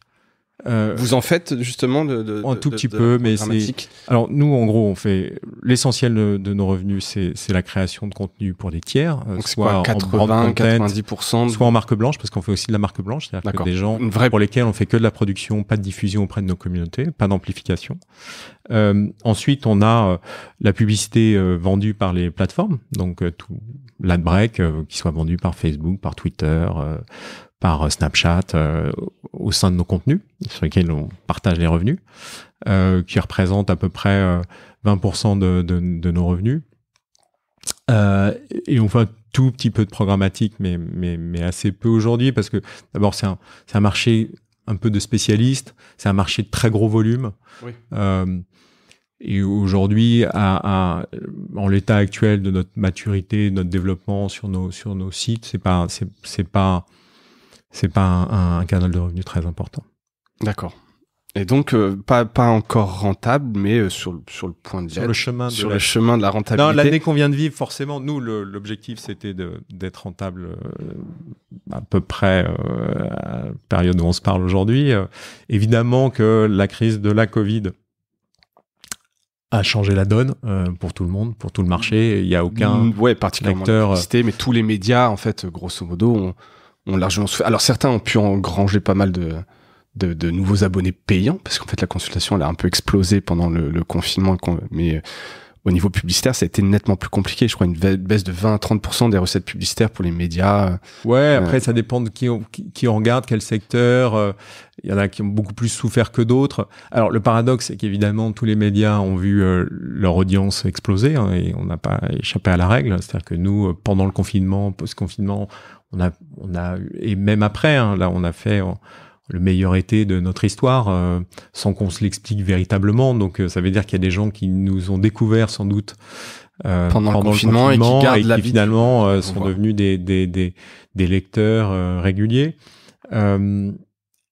vous en faites justement un tout petit peu, mais c'est. Alors nous, en gros, on fait l'essentiel de nos revenus, c'est la création de contenu pour des tiers, donc soit quoi, 80-90%, soit en marque blanche, parce qu'on fait aussi de la marque blanche, c'est-à-dire que des gens pour lesquels on fait que de la production, pas de diffusion auprès de nos communautés, pas d'amplification. Ensuite, on a la publicité vendue par les plateformes, donc tout l'ad break qui soit vendu par Facebook, par Twitter. Par Snapchat au sein de nos contenus sur lesquels on partage les revenus, qui représentent à peu près 20% de nos revenus. Et on fait un tout petit peu de programmatique, mais assez peu aujourd'hui, parce que d'abord c'est un marché un peu de spécialistes, c'est un marché de très gros volume. Oui. Et aujourd'hui, en l'état actuel de notre maturité, de notre développement sur nos sites, c'est pas un canal de revenus très important. D'accord. Et donc, pas encore rentable, mais sur le point de sur le chemin de la rentabilité. Non, l'année qu'on vient de vivre, forcément, nous, l'objectif, c'était d'être rentable à peu près à la période où on se parle aujourd'hui. Évidemment que la crise de la Covid a changé la donne pour tout le monde, pour tout le marché. Il n'y a aucun particulièrement acteur... mais tous les médias, en fait, grosso modo, ont largement souffert. Alors certains ont pu engranger pas mal de nouveaux abonnés payants, parce qu'en fait la consultation elle a un peu explosé pendant le confinement, mais au niveau publicitaire ça a été nettement plus compliqué. Je crois une baisse de 20 à 30% des recettes publicitaires pour les médias. Ouais, après ça dépend de qui on regarde, quel secteur. Il y en a qui ont beaucoup plus souffert que d'autres. Alors le paradoxe c'est qu'évidemment tous les médias ont vu leur audience exploser, hein, et on n'a pas échappé à la règle. C'est-à-dire que nous, pendant le confinement, post-confinement, on a et même après, hein, là on a fait le meilleur été de notre histoire, sans qu'on se l'explique véritablement. Donc ça veut dire qu'il y a des gens qui nous ont découvert sans doute pendant le confinement et qui finalement sont devenus des lecteurs réguliers.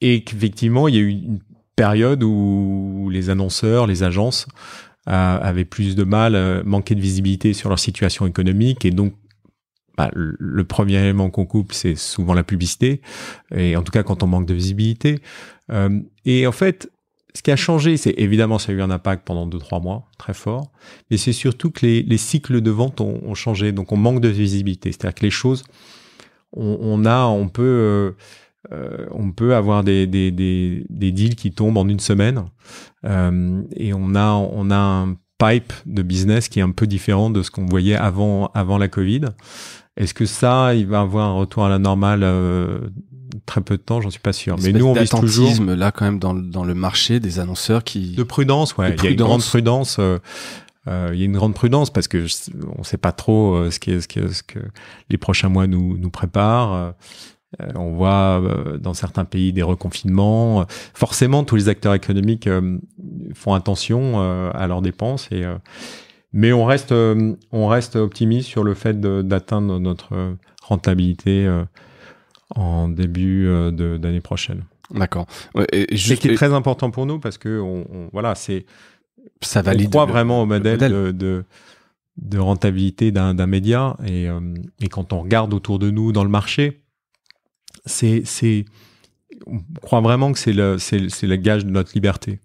Et qu'effectivement il y a eu une période où les annonceurs, les agences avaient plus de mal, manquaient de visibilité sur leur situation économique, et donc le premier élément qu'on coupe, c'est souvent la publicité, et en tout cas quand on manque de visibilité. Et en fait, ce qui a changé, c'est évidemment ça a eu un impact pendant 2-3 mois, très fort, mais c'est surtout que les cycles de vente ont changé, donc on manque de visibilité. C'est-à-dire que les choses, on peut avoir des deals qui tombent en une semaine, et on a un pipe de business qui est un peu différent de ce qu'on voyait avant la Covid. Est-ce que ça, il va avoir un retour à la normale très peu de temps? J'en suis pas sûr. Mais nous, on vise toujours là quand même dans le marché des annonceurs de prudence. Ouais, il y a une grande prudence. Il y a une grande prudence parce que on sait pas trop ce que les prochains mois nous préparent. On voit dans certains pays des reconfinements. Forcément, tous les acteurs économiques font attention à leurs dépenses, mais on reste optimiste sur le fait d'atteindre notre rentabilité en début d'année prochaine. D'accord. Et ce qui est très important pour nous, parce que ça valide. On croit vraiment au modèle de rentabilité d'un média, et quand on regarde autour de nous dans le marché, on croit vraiment que c'est le gage de notre liberté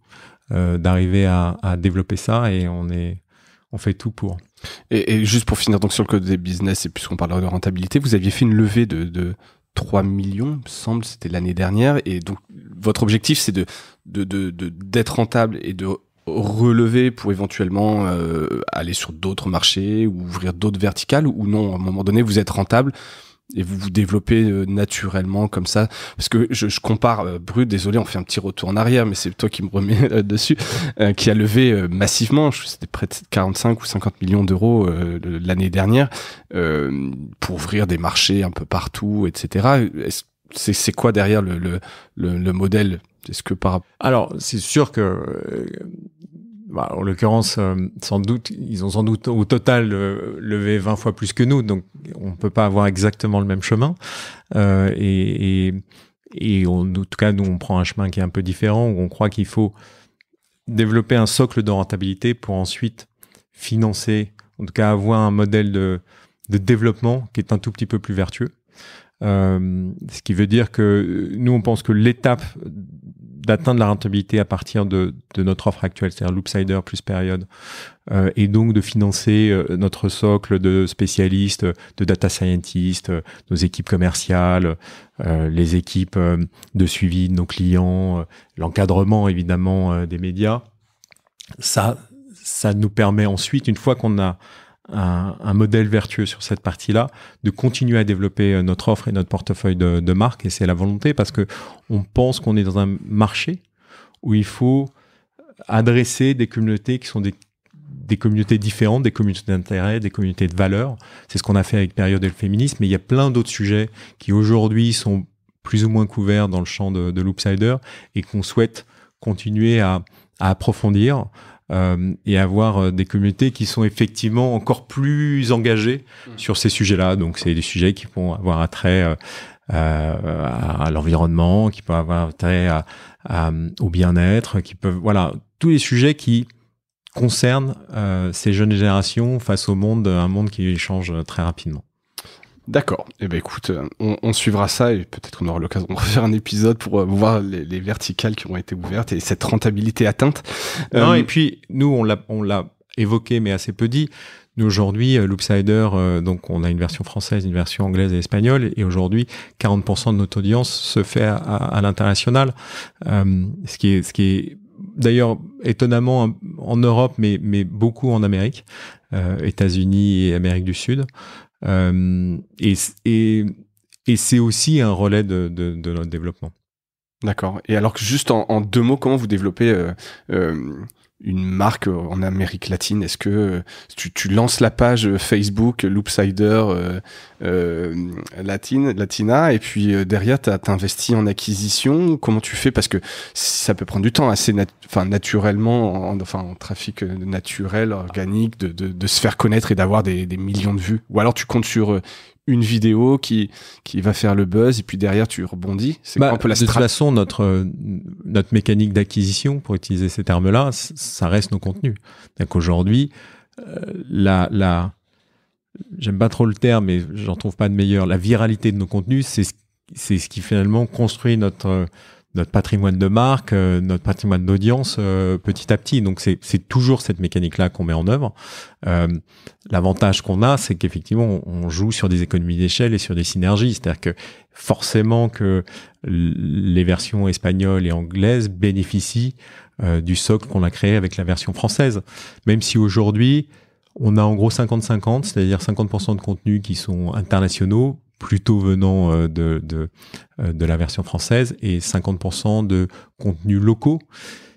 d'arriver à développer ça, et on fait tout pour. Et juste pour finir donc sur le code des business, et puisqu'on parle de rentabilité, vous aviez fait une levée de 3 millions, me semble, c'était l'année dernière, et donc votre objectif c'est d'être rentable et de relever pour éventuellement aller sur d'autres marchés ou ouvrir d'autres verticales, ou non, à un moment donné vous êtes rentable et vous vous développez naturellement comme ça? Parce que je compare, Brut, désolé, on fait un petit retour en arrière, mais c'est toi qui me remets dessus, qui a levé massivement, c'était près de 45 ou 50 millions d'euros l'année dernière, pour ouvrir des marchés un peu partout, etc. c'est quoi derrière le modèle? Est-ce que Alors, c'est sûr que, en l'occurrence, ils ont sans doute au total levé 20 fois plus que nous, donc on peut pas avoir exactement le même chemin. Et en tout cas, nous, on prend un chemin qui est un peu différent, où on croit qu'il faut développer un socle de rentabilité pour ensuite financer, en tout cas avoir un modèle de développement qui est un tout petit peu plus vertueux. Ce qui veut dire que nous, on pense que l'étape d'atteindre la rentabilité à partir de notre offre actuelle, c'est-à-dire Loopsider plus période, et donc de financer notre socle de spécialistes, de data scientists, nos équipes commerciales, les équipes de suivi de nos clients, l'encadrement évidemment des médias. Ça nous permet ensuite, une fois qu'on a un modèle vertueux sur cette partie-là, de continuer à développer notre offre et notre portefeuille de marques, et c'est la volonté, parce que on pense qu'on est dans un marché où il faut adresser des communautés qui sont des communautés différentes, des communautés d'intérêt, des communautés de valeurs. C'est ce qu'on a fait avec Période et le féminisme, mais il y a plein d'autres sujets qui aujourd'hui sont plus ou moins couverts dans le champ de Loopsider et qu'on souhaite continuer à approfondir. Et avoir des communautés qui sont effectivement encore plus engagées sur ces sujets-là. Donc, c'est des sujets qui vont avoir attrait à l'environnement, qui peuvent avoir attrait au bien-être, qui peuvent, voilà, tous les sujets qui concernent ces jeunes générations face au monde, un monde qui change très rapidement. D'accord. Eh ben écoute, on suivra ça et peut-être qu'on aura l'occasion de refaire un épisode pour voir les verticales qui ont été ouvertes et cette rentabilité atteinte. Non, et puis nous, on l'a évoqué mais assez peu dit. Nous aujourd'hui, Loopsider, donc on a une version française, une version anglaise et espagnole, et aujourd'hui 40% de notre audience se fait à l'international, ce qui est d'ailleurs étonnamment en Europe, mais beaucoup en Amérique, États-Unis et Amérique du Sud. Et c'est aussi un relais de notre développement. D'accord. Et alors que juste en 2 mots, comment vous développez une marque en Amérique latine? Est-ce que tu lances la page Facebook Loopsider Latina et puis derrière t'investis en acquisition? Comment tu fais? Parce que ça peut prendre du temps assez naturellement, en trafic naturel, organique, de se faire connaître et d'avoir des millions de vues. Ou alors tu comptes sur une vidéo qui va faire le buzz et puis derrière tu rebondis. C'est un peu la de toute façon, notre mécanique d'acquisition, pour utiliser ces termes-là, ça reste nos contenus. Donc aujourd'hui, j'aime pas trop le terme, mais j'en trouve pas de meilleur. La viralité de nos contenus, c'est ce qui finalement construit notre patrimoine de marque, notre patrimoine d'audience petit à petit. Donc c'est toujours cette mécanique-là qu'on met en œuvre. L'avantage qu'on a, c'est qu'effectivement on joue sur des économies d'échelle et sur des synergies. C'est-à-dire que forcément que les versions espagnoles et anglaises bénéficient du socle qu'on a créé avec la version française. Même si aujourd'hui on a en gros 50-50, c'est-à-dire 50% de contenus qui sont internationaux, plutôt venant de la version française, et 50% de contenus locaux,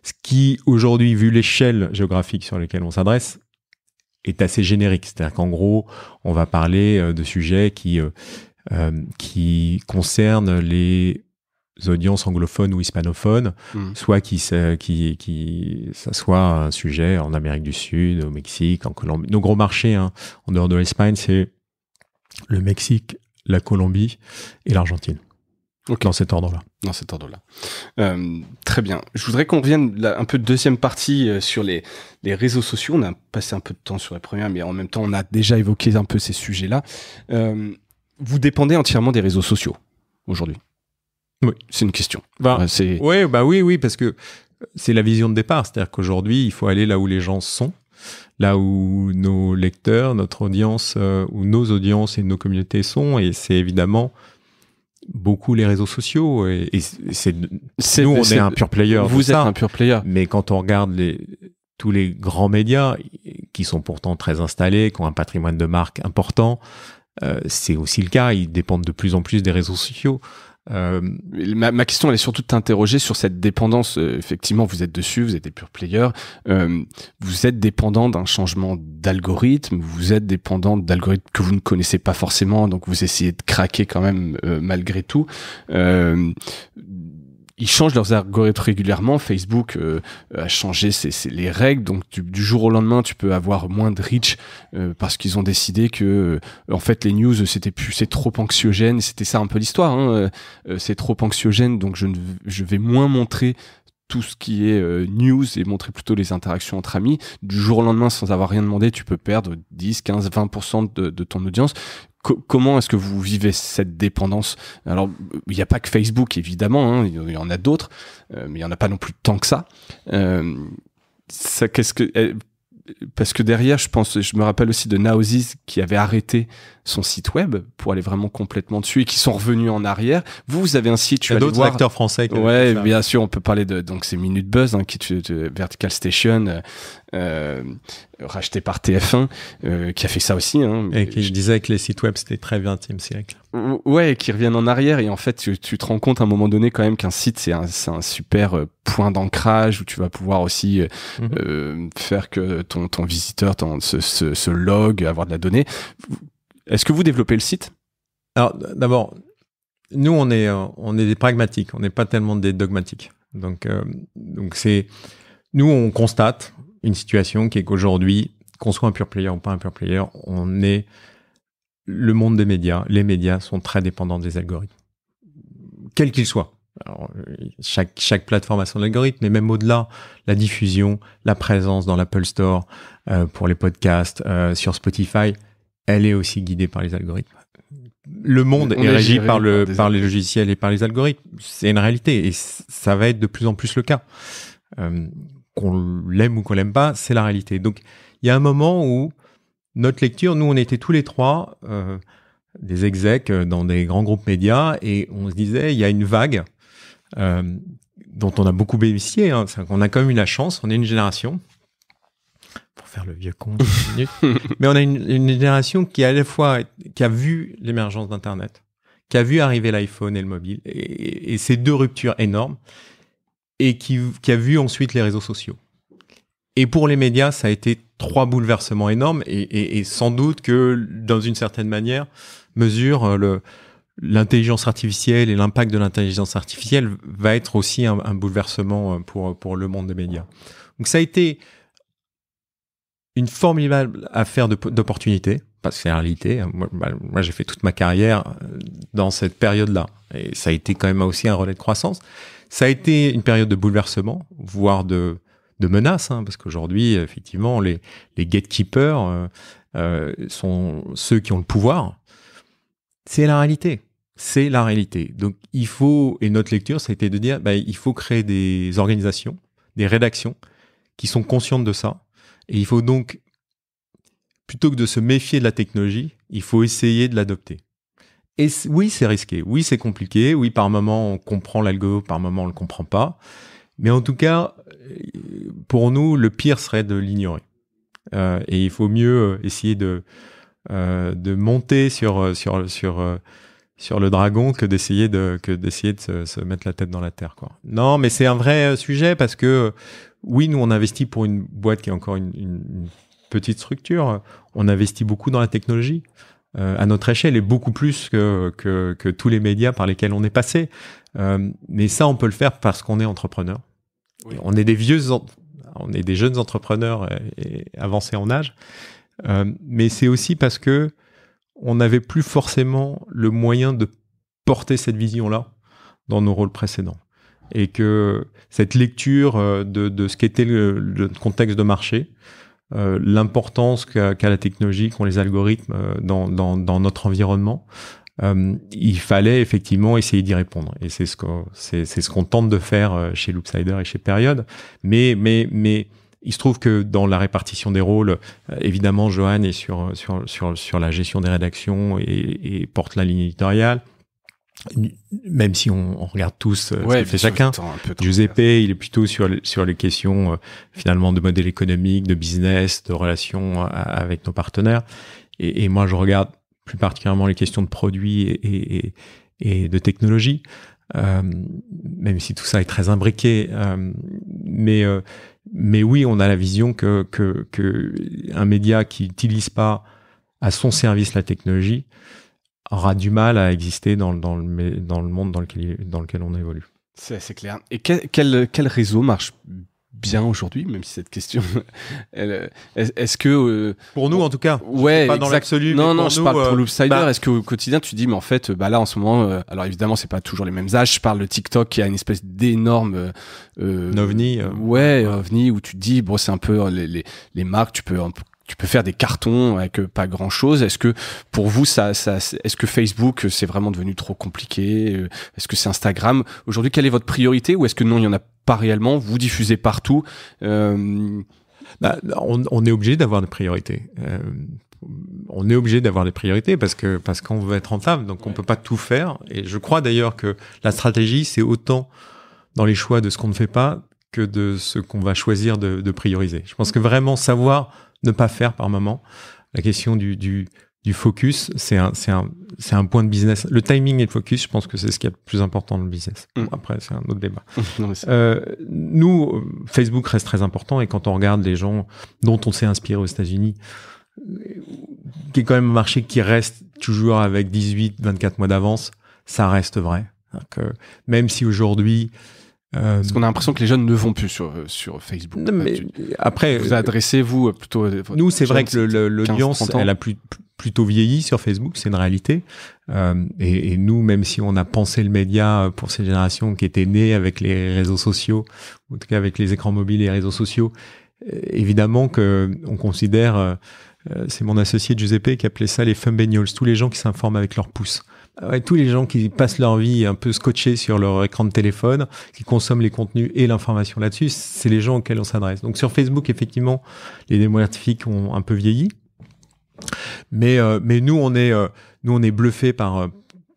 ce qui aujourd'hui, vu l'échelle géographique sur laquelle on s'adresse, est assez générique. C'est-à-dire qu'en gros, on va parler de sujets qui concernent les audiences anglophones ou hispanophones, soit ça soit un sujet en Amérique du Sud, au Mexique, en Colombie. Nos gros marchés, en dehors de l'Espagne, c'est le Mexique, la Colombie et l'Argentine. Okay. Dans cet ordre-là. Très bien. Je voudrais qu'on revienne un peu de deuxième partie sur les réseaux sociaux. On a passé un peu de temps sur la première, mais en même temps, on a déjà évoqué un peu ces sujets-là. Vous dépendez entièrement des réseaux sociaux aujourd'hui? Oui. C'est une question. Oui, parce que c'est la vision de départ. C'est-à-dire qu'aujourd'hui, il faut aller là où les gens sont, là où nos lecteurs, notre audience, où nos audiences et nos communautés sont, et c'est évidemment beaucoup les réseaux sociaux. Et nous, on est un pure player. Vous êtes un pure player. Mais quand on regarde tous les grands médias, qui sont pourtant très installés, qui ont un patrimoine de marque important, c'est aussi le cas. Ils dépendent de plus en plus des réseaux sociaux. Ma question, elle est surtout de t'interroger sur cette dépendance. Effectivement, vous êtes dessus, vous êtes des pure players. Vous êtes dépendant d'un changement d'algorithme, vous êtes dépendant d'algorithmes que vous ne connaissez pas forcément, donc vous essayez de craquer quand même malgré tout. Ils changent leurs algorithmes régulièrement. Facebook a changé les règles, donc du jour au lendemain, tu peux avoir moins de reach parce qu'ils ont décidé que en fait les news c'est trop anxiogène. C'était ça un peu l'histoire. Hein. C'est trop anxiogène, donc je vais moins montrer tout ce qui est news et montrer plutôt les interactions entre amis. Du jour au lendemain, sans avoir rien demandé, tu peux perdre 10, 15, 20% de ton audience. Comment est-ce que vous vivez cette dépendance? Alors, il n'y a pas que Facebook, évidemment, hein, il y en a d'autres, mais il n'y en a pas non plus tant que ça. Parce que derrière, je me rappelle aussi de Naosis qui avait arrêté son site web pour aller vraiment complètement dessus et qui sont revenus en arrière. Vous avez un site, il y a d'autres acteurs français. Ouais, bien sûr, on peut parler donc c'est Minute Buzz, hein, de Vertical Station, racheté par TF1, qui a fait ça aussi. Hein, et qui disait que les sites web c'était très 20e siècle. Ouais, qui reviennent en arrière et en fait tu te rends compte à un moment donné quand même qu'un site c'est un super point d'ancrage où tu vas pouvoir aussi faire que ton visiteur se log, avoir de la donnée. Est-ce que vous développez le site? Alors d'abord, nous on est des pragmatiques, on n'est pas tellement des dogmatiques. Donc c'est nous on constate une situation qui est qu'aujourd'hui, qu'on soit un pure player ou pas un pure player, on est le monde des médias. Les médias sont très dépendants des algorithmes, quels qu'ils soient. Alors, chaque plateforme a son algorithme, mais même au-delà, la diffusion, la présence dans l'Apple Store pour les podcasts, sur Spotify, elle est aussi guidée par les algorithmes. Le monde est régi par les logiciels et par les algorithmes. C'est une réalité et ça va être de plus en plus le cas. Qu'on l'aime ou qu'on l'aime pas, c'est la réalité. Donc, il y a un moment où notre lecture, nous, on était tous les trois des execs dans des grands groupes médias et on se disait, il y a une vague dont on a beaucoup bénéficié. Hein. On a quand même eu la chance, on est une génération, pour faire le vieux con, mais on a une génération qui, à la fois, qui a vu l'émergence d'Internet, qui a vu arriver l'iPhone et le mobile, et ces deux ruptures énormes, et qui a vu ensuite les réseaux sociaux. Et pour les médias, ça a été 3 bouleversements énormes et sans doute que, dans une certaine manière, mesure l'intelligence artificielle et l'impact de l'intelligence artificielle va être aussi un bouleversement pour le monde des médias. Donc ça a été une formidable affaire d'opportunité, parce que c'est la réalité. Moi, j'ai fait toute ma carrière dans cette période-là. Et ça a été quand même aussi un relais de croissance. Ça a été une période de bouleversement, voire de menaces, hein, parce qu'aujourd'hui, effectivement, les gatekeepers sont ceux qui ont le pouvoir. C'est la réalité. C'est la réalité. Donc, il faut, et notre lecture, ça a été de dire, il faut créer des organisations, des rédactions qui sont conscientes de ça. Et il faut donc, plutôt que de se méfier de la technologie, il faut essayer de l'adopter. Et oui, c'est risqué. Oui, c'est compliqué. Oui, par moment, on comprend l'algo, par moment, on le comprend pas. Mais en tout cas, pour nous, le pire serait de l'ignorer. Et il faut mieux essayer de monter sur le dragon que d'essayer de se mettre la tête dans la terre, quoi. Non, mais c'est un vrai sujet parce que oui, nous on investit pour une boîte qui est encore une petite structure. On investit beaucoup dans la technologie à notre échelle et beaucoup plus que tous les médias par lesquels on est passé. Mais ça, on peut le faire parce qu'on est entrepreneur. Oui. On est des jeunes entrepreneurs et avancés en âge. Mais c'est aussi parce que on n'avait plus forcément le moyen de porter cette vision-là dans nos rôles précédents. Et que cette lecture de ce qu'était le contexte de marché, l'importance qu'a la technologie, qu'ont les algorithmes dans notre environnement, il fallait effectivement essayer d'y répondre. Et c'est ce qu'on tente de faire chez Loopsider et chez Period. Mais il se trouve que dans la répartition des rôles, évidemment, Johan est sur la gestion des rédactions et porte la ligne éditoriale. Même si on regarde tous ce que fait chacun. Giuseppe, il est plutôt sur les questions finalement de modèle économique, de business, de relations avec nos partenaires. Et moi, je regarde plus particulièrement les questions de produits et et de technologie, même si tout ça est très imbriqué. Mais oui, on a la vision que un média qui n'utilise pas à son service la technologie aura du mal à exister dans le monde dans lequel on évolue. C'est clair. Et quel réseau marche bien aujourd'hui, même si cette question, est-ce que pour nous en tout cas, ouais, pas dans l'absolu. Non, je parle pour Loopsider. Est-ce qu'au quotidien tu dis, mais en fait, là en ce moment, alors évidemment c'est pas toujours les mêmes âges. Je parle de TikTok qui a une espèce d'énorme ovni, ovni où tu te dis, bon, c'est un peu les marques, tu peux faire des cartons avec pas grand chose. Est-ce que pour vous, est-ce que Facebook c'est vraiment devenu trop compliqué? Est-ce que c'est Instagram? Aujourd'hui, quelle est votre priorité? Ou est-ce que non, il y en a pas réellement? Vous diffusez partout? On est obligé d'avoir des priorités. On est obligé d'avoir des priorités parce qu'on veut être rentable, donc on peut pas tout faire. Et je crois d'ailleurs que la stratégie, c'est autant dans les choix de ce qu'on ne fait pas que de ce qu'on va choisir de prioriser. Je pense que vraiment savoir ne pas faire par moment. La question du focus, c'est un point de business. Le timing et le focus, je pense que c'est ce qui est le plus important dans le business. Bon, après, c'est un autre débat. Nous, Facebook reste très important, et quand on regarde les gens dont on s'est inspiré aux États-Unis, qui est quand même un marché qui reste toujours avec 18-24 mois d'avance, ça reste vrai. Donc, même si aujourd'hui, parce qu'on a l'impression que les jeunes ne vont plus sur Facebook. Non, mais après, vous adressez-vous plutôt. Nous, c'est vrai que l'audience, elle a plutôt vieilli sur Facebook, c'est une réalité. Et nous, même si on a pensé le média pour ces générations qui étaient nées avec les réseaux sociaux, en tout cas avec les écrans mobiles et les réseaux sociaux, évidemment que on considère, c'est mon associé Giuseppe qui appelait ça les fumbenials, tous les gens qui s'informent avec leur pouce. Ouais, tous les gens qui passent leur vie un peu scotchés sur leur écran de téléphone, qui consomment les contenus et l'information là-dessus, c'est les gens auxquels on s'adresse. Donc sur Facebook, effectivement, les démographiques ont un peu vieilli, mais nous on est bluffé par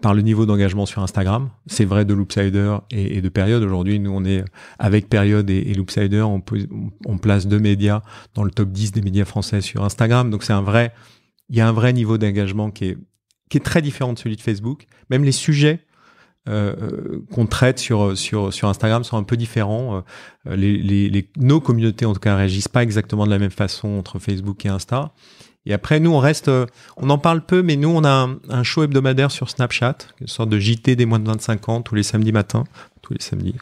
le niveau d'engagement sur Instagram. C'est vrai de Loopsider et de Période. Aujourd'hui, nous on est avec Période et Loopsider, on place 2 médias dans le top 10 des médias français sur Instagram. Donc il y a un vrai niveau d'engagement qui est très différent de celui de Facebook. Même les sujets qu'on traite sur Instagram sont un peu différents. Nos communautés, en tout cas, réagissent pas exactement de la même façon entre Facebook et Insta. Et après, nous, on en parle peu, mais nous, on a un show hebdomadaire sur Snapchat, une sorte de JT des moins de 25 ans, tous les samedis matins,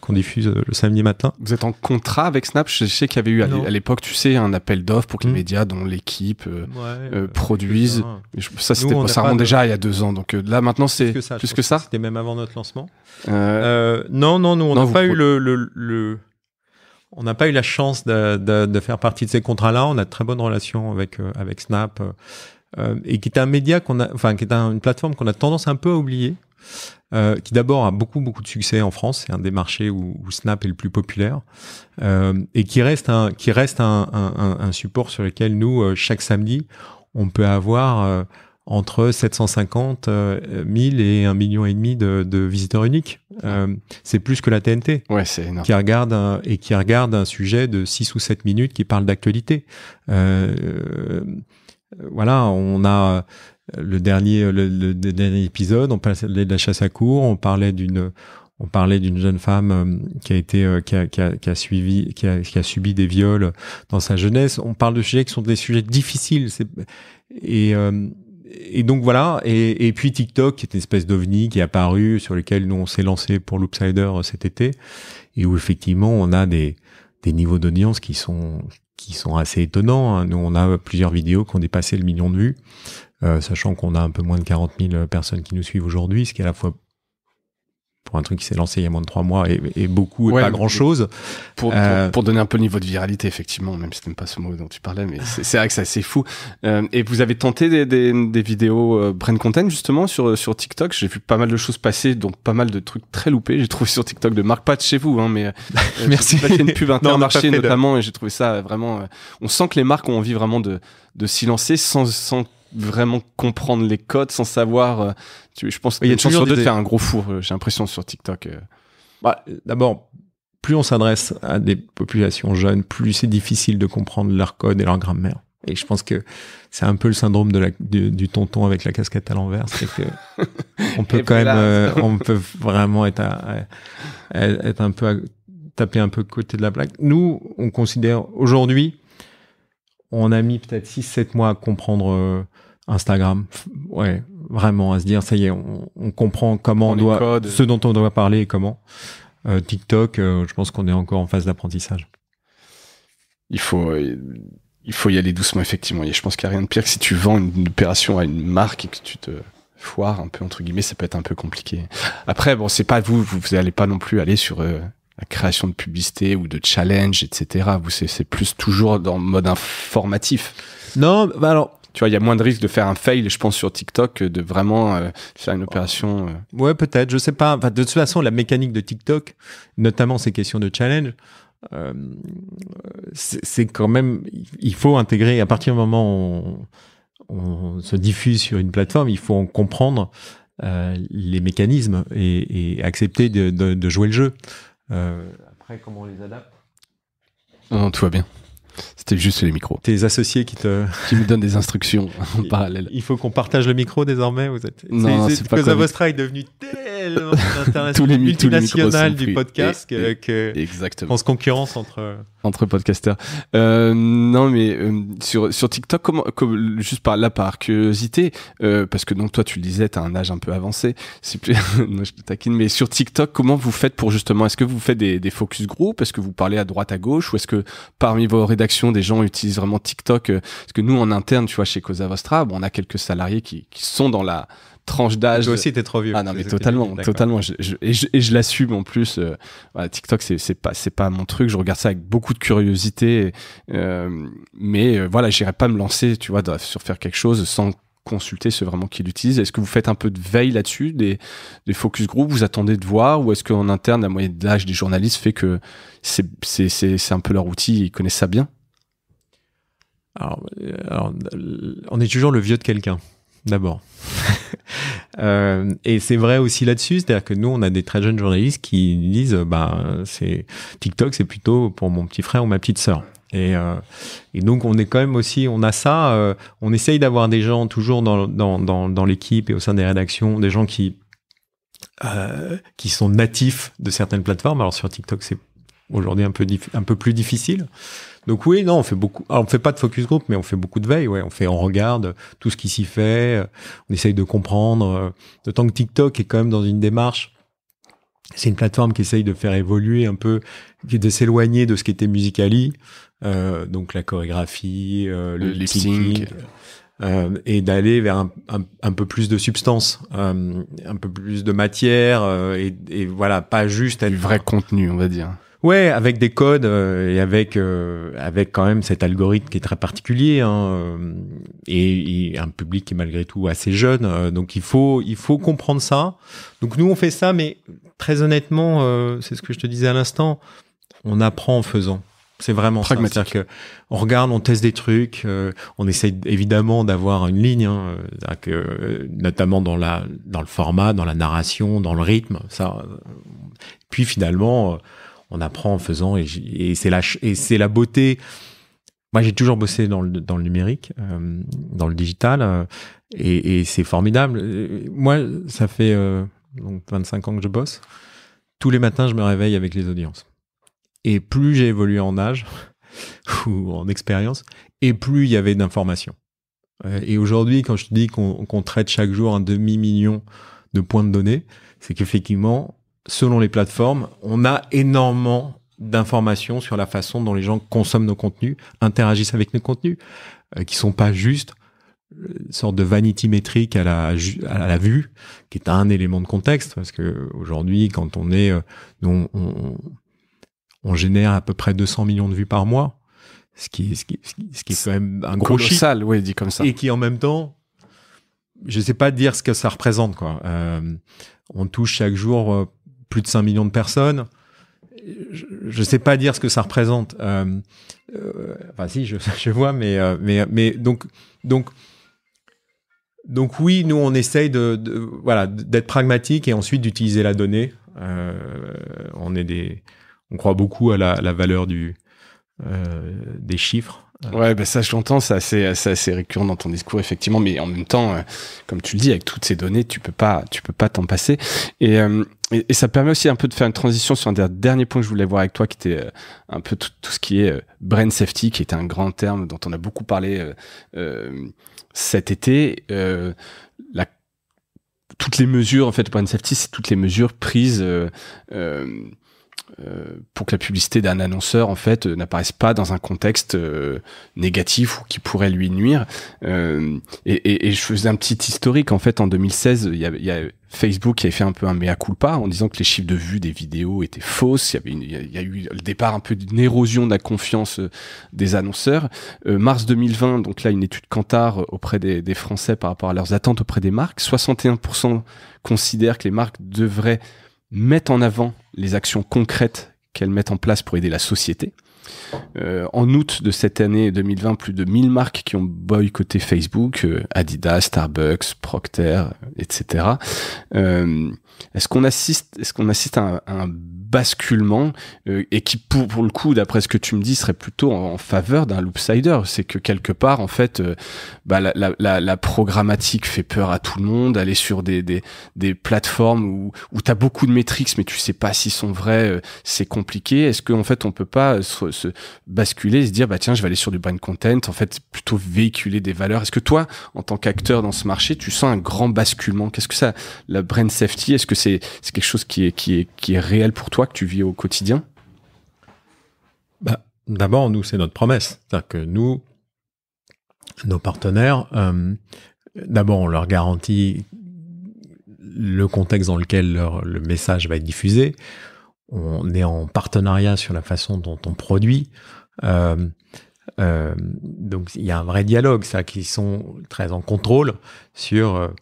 qu'on diffuse le samedi matin. Vous êtes en contrat avec Snap? Je sais qu'il y avait eu à l'époque, tu sais, un appel d'offres pour que les médias dont l'équipe produisent. Ça remonte déjà il y a 2 ans. Donc là, maintenant, c'est plus que ça. C'était même avant notre lancement. Non, nous, on n'a pas eu on n'a pas eu la chance de faire partie de ces contrats-là. On a de très bonnes relations avec Snap, et qui est un média qui est une plateforme qu'on a tendance un peu à oublier, qui d'abord a beaucoup de succès en France. C'est un des marchés où Snap est le plus populaire, et qui reste un support sur lequel nous, chaque samedi, on peut avoir entre 750 000 et 1,5 million de visiteurs uniques. C'est plus que la TNT. Ouais, c'est énorme. Qui regarde un sujet de 6 ou 7 minutes qui parle d'actualité. Voilà, on a le dernier épisode, on parlait de la chasse à courre, on parlait d'une jeune femme qui a subi des viols dans sa jeunesse. On parle de sujets qui sont des sujets difficiles. Et donc voilà, et puis TikTok, qui est une espèce d'ovni qui est apparu, sur lequel nous on s'est lancé pour Loopsider cet été, et où effectivement on a des niveaux d'audience qui sont assez étonnants. Nous on a plusieurs vidéos qui ont dépassé le 1 million de vues, sachant qu'on a un peu moins de 40 000 personnes qui nous suivent aujourd'hui, ce qui est à la fois, pour un truc qui s'est lancé il y a moins de 3 mois, et beaucoup, et pas grand-chose. Pour donner un peu le niveau de viralité, effectivement, même si ce n'est pas ce mot dont tu parlais, mais c'est vrai que c'est assez fou. Et vous avez tenté des vidéos brand content, justement, sur TikTok. J'ai vu pas mal de choses passer, donc pas mal de trucs très loupés. J'ai trouvé sur TikTok de marque, pas de chez vous, hein, mais merci. J'ai fait une pub Intermarché, notamment, et j'ai trouvé ça vraiment... on sent que les marques ont envie vraiment de s'y lancer sans vraiment comprendre les codes, sans savoir... je pense qu'il y a une chance sur 2 de faire un gros four, j'ai l'impression, sur TikTok. D'abord, plus on s'adresse à des populations jeunes, plus c'est difficile de comprendre leur code et leur grammaire. Et je pense que c'est un peu le syndrome du tonton avec la casquette à l'envers, c'est que on peut quand même, on peut vraiment être un peu taper un peu de côté de la plaque. Nous, on considère aujourd'hui, on a mis peut-être 6-7 mois à comprendre Instagram. Ouais, vraiment, à se dire, ça y est, on comprend comment ce dont on doit parler et comment. TikTok, je pense qu'on est encore en phase d'apprentissage. Il faut y aller doucement, effectivement. Et je pense qu'il n'y a rien de pire que si tu vends une opération à une marque et que tu te foires un peu, entre guillemets, ça peut être un peu compliqué. Après, bon, c'est pas vous allez pas non plus aller sur la création de publicité ou de challenge, etc. Vous, c'est plus toujours dans le mode informatif. Non, bah alors... Tu vois, il y a moins de risques de faire un fail, je pense, sur TikTok que de vraiment faire une opération... Ouais, peut-être, je sais pas. Enfin, de toute façon, la mécanique de TikTok, notamment ces questions de challenge, c'est quand même... Il faut intégrer, à partir du moment où on se diffuse sur une plateforme, il faut en comprendre les mécanismes et accepter de jouer le jeu. Après, comment on les adapte ? Non, tout va bien. C'était juste les micros. Tes associés qui me donnent des instructions en parallèle. Il faut qu'on partage le micro désormais. Non, c'est pas Cosa Vostra est devenu tellement international, multinational du podcast que exactement. on se concurrence entre podcasteurs. Non, mais sur TikTok, juste par curiosité, parce que donc toi tu le disais, t'as un âge un peu avancé. C'est plus, moi je te taquine, mais sur TikTok, comment vous faites pour justement, est-ce que vous faites des focus group, est-ce que vous parlez à droite à gauche, ou est-ce que parmi vos rédactions des gens utilisent vraiment TikTok, parce que nous en interne, tu vois, chez Cosa Vostra, bon, on a quelques salariés qui sont dans la tranche d'âge. Toi aussi, t'es trop vieux. Ah non, mais totalement. Je l'assume en plus. Voilà, TikTok, c'est pas mon truc. Je regarde ça avec beaucoup de curiosité, mais voilà, j'irai pas me lancer, tu vois, sur faire quelque chose sans consulter ceux vraiment qui l'utilisent. Est-ce que vous faites un peu de veille là-dessus, des focus group, vous attendez de voir, ou est-ce qu'en interne, la moyenne d'âge des journalistes fait que c'est un peu leur outil, ils connaissent ça bien? Alors, on est toujours le vieux de quelqu'un, d'abord. Et c'est vrai aussi là-dessus, c'est-à-dire que nous, on a des très jeunes journalistes qui disent, TikTok, c'est plutôt pour mon petit frère ou ma petite sœur. Et donc, on est quand même aussi, on a ça, on essaye d'avoir des gens toujours dans l'équipe et au sein des rédactions, des gens qui sont natifs de certaines plateformes. Alors, sur TikTok, c'est aujourd'hui un peu plus difficile. Donc oui, non, on fait beaucoup. Alors, on fait pas de focus group, mais on fait beaucoup de veille. Ouais, on regarde tout ce qui s'y fait. On essaye de comprendre. D'autant que TikTok est quand même dans une démarche. C'est une plateforme qui essaye de faire évoluer un peu, de s'éloigner de ce qu'était Musical.ly, donc la chorégraphie, le lip sync, et d'aller vers un peu plus de substance, un peu plus de matière, et voilà, pas juste du vrai contenu, on va dire. Ouais, avec des codes et avec quand même cet algorithme qui est très particulier, hein, et un public qui est malgré tout assez jeune. Donc il faut comprendre ça. Donc nous on fait ça, mais très honnêtement, c'est ce que je te disais à l'instant, on apprend en faisant. C'est vraiment pragmatique. Ça. C'est-à-dire que on regarde, on teste des trucs, on essaye évidemment d'avoir une ligne, hein, notamment dans le format, dans la narration, dans le rythme. Ça. Puis finalement. On apprend en faisant et c'est la beauté. Moi, j'ai toujours bossé dans le numérique, dans le digital, et c'est formidable. Moi, ça fait donc 25 ans que je bosse. Tous les matins, je me réveille avec les audiences. Et plus j'ai évolué en âge ou en expérience, et plus il y avait d'informations. Et aujourd'hui, quand je te dis qu'on traite chaque jour 1,5 million de points de données, c'est qu'effectivement, selon les plateformes, on a énormément d'informations sur la façon dont les gens consomment nos contenus, interagissent avec nos contenus, qui sont pas juste une sorte de vanity métrique à la vue, qui est un élément de contexte, parce que aujourd'hui, quand on est, on génère à peu près 200 millions de vues par mois, ce qui est quand même un gros chiffre. Colossal, oui, dit comme ça. Et qui en même temps, je sais pas dire ce que ça représente, quoi. On touche chaque jour plus de 5 millions de personnes. Je sais pas dire ce que ça représente. Enfin, si, je vois, mais donc oui, nous, on essaye d'être pragmatique et ensuite d'utiliser la donnée. On croit beaucoup à la valeur des chiffres. Ouais, ça je l'entends, c'est assez récurrent dans ton discours effectivement, mais en même temps, comme tu le dis, avec toutes ces données, tu peux pas t'en passer. Et ça permet aussi un peu de faire une transition sur un des derniers points que je voulais voir avec toi, qui était un peu tout ce qui est brain safety, qui était un grand terme dont on a beaucoup parlé cet été. Toutes les mesures, en fait, brain safety, c'est toutes les mesures prises pour que la publicité d'un annonceur en fait n'apparaisse pas dans un contexte négatif ou qui pourrait lui nuire. Et je faisais un petit historique en fait en 2016, il y a Facebook qui avait fait un peu un mea culpa en disant que les chiffres de vues des vidéos étaient fausses. Il y a eu le départ un peu d'une érosion de la confiance des annonceurs. Mars 2020, donc là une étude Kantar auprès des Français par rapport à leurs attentes auprès des marques, 61% considèrent que les marques devraient mettent en avant les actions concrètes qu'elles mettent en place pour aider la société. En août de cette année 2020, plus de 1000 marques qui ont boycotté Facebook, Adidas, Starbucks, Procter, etc. Est-ce qu'on assiste à un basculement et qui pour le coup, d'après ce que tu me dis, serait plutôt en faveur d'un loopsider? C'est que quelque part, en fait, la programmatique fait peur à tout le monde. Aller sur des plateformes où t'as beaucoup de métriques, mais tu sais pas s'ils sont vrais, c'est compliqué. Est-ce qu'en fait, on peut pas se basculer et se dire, tiens, je vais aller sur du brand content, en fait, plutôt véhiculer des valeurs? Est-ce que toi, en tant qu'acteur dans ce marché, tu sens un grand basculement? Qu'est-ce que ça, la brand safety? Est-ce que c'est quelque chose qui est réel pour toi, que tu vis au quotidien? D'abord, nous, c'est notre promesse. C'est-à-dire que nous, nos partenaires, d'abord, on leur garantit le contexte dans lequel le message va être diffusé. On est en partenariat sur la façon dont on produit. Donc, il y a un vrai dialogue, ça, qui sont très en contrôle sur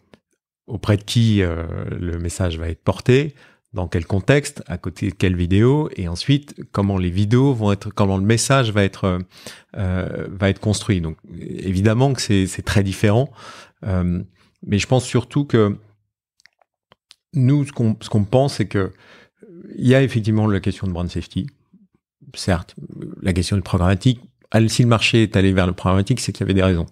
auprès de qui le message va être porté, dans quel contexte, à côté de quelle vidéo, et ensuite comment les vidéos vont être, comment le message va être construit. Donc évidemment que c'est très différent, mais je pense surtout que nous, ce qu'on pense, c'est que il y a effectivement la question de brand safety. Certes, la question du programmatique. Si le marché est allé vers le programmatique, c'est qu'il y avait des raisons.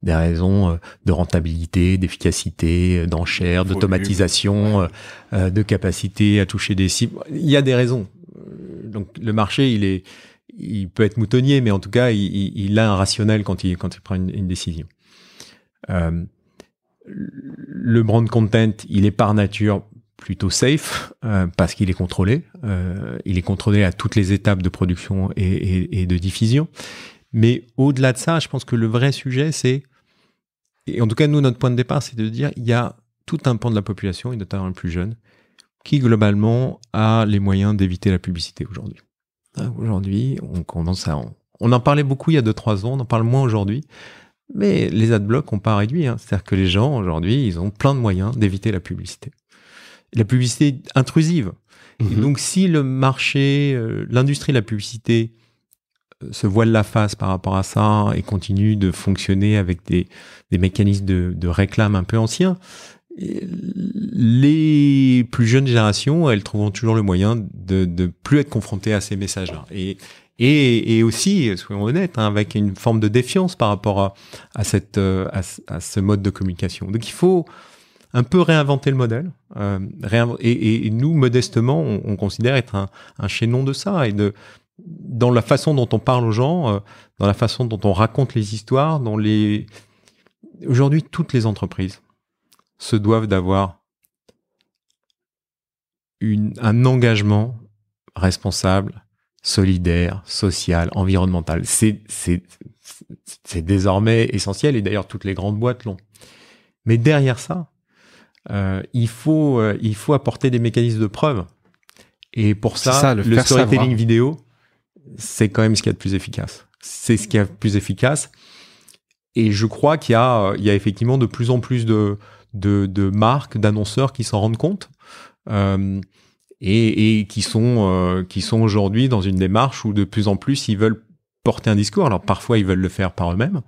Des raisons de rentabilité, d'efficacité, d'enchères, d'automatisation, de capacité à toucher des cibles. Il y a des raisons. Donc le marché, il peut être moutonnier, mais en tout cas, il a un rationnel quand il prend une décision. Le brand content, il est par nature plutôt safe parce qu'il est contrôlé. Il est contrôlé à toutes les étapes de production et de diffusion. Mais au-delà de ça, je pense que le vrai sujet, c'est, et en tout cas, nous, notre point de départ, c'est de dire, il y a tout un pan de la population, et notamment les plus jeunes, qui globalement a les moyens d'éviter la publicité aujourd'hui. Aujourd'hui, on en parlait beaucoup il y a 2-3 ans, on en parle moins aujourd'hui, mais les adblocks n'ont pas réduit. C'est-à-dire que les gens, aujourd'hui, ils ont plein de moyens d'éviter la publicité. La publicité intrusive. Et donc, si le marché, l'industrie de la publicité se voile la face par rapport à ça et continue de fonctionner avec des mécanismes de réclame un peu anciens, les plus jeunes générations, elles trouveront toujours le moyen de plus être confrontées à ces messages-là. Et aussi, soyons honnêtes, avec une forme de défiance par rapport à ce mode de communication. Donc il faut un peu réinventer le modèle. Et nous, modestement, on considère être un chaînon de ça, et dans la façon dont on parle aux gens, dans la façon dont on raconte les histoires, aujourd'hui, toutes les entreprises se doivent d'avoir un engagement responsable, solidaire, social, environnemental. C'est désormais essentiel, et d'ailleurs toutes les grandes boîtes l'ont. Mais derrière ça, il faut apporter des mécanismes de preuve. Et pour ça, le storytelling vidéo, c'est quand même ce qu'il y a de plus efficace. C'est ce qu'il y a de plus efficace. Et je crois qu'il y a effectivement de plus en plus de marques, d'annonceurs qui s'en rendent compte, et qui sont aujourd'hui dans une démarche où de plus en plus ils veulent porter un discours. Alors parfois ils veulent le faire par eux-mêmes,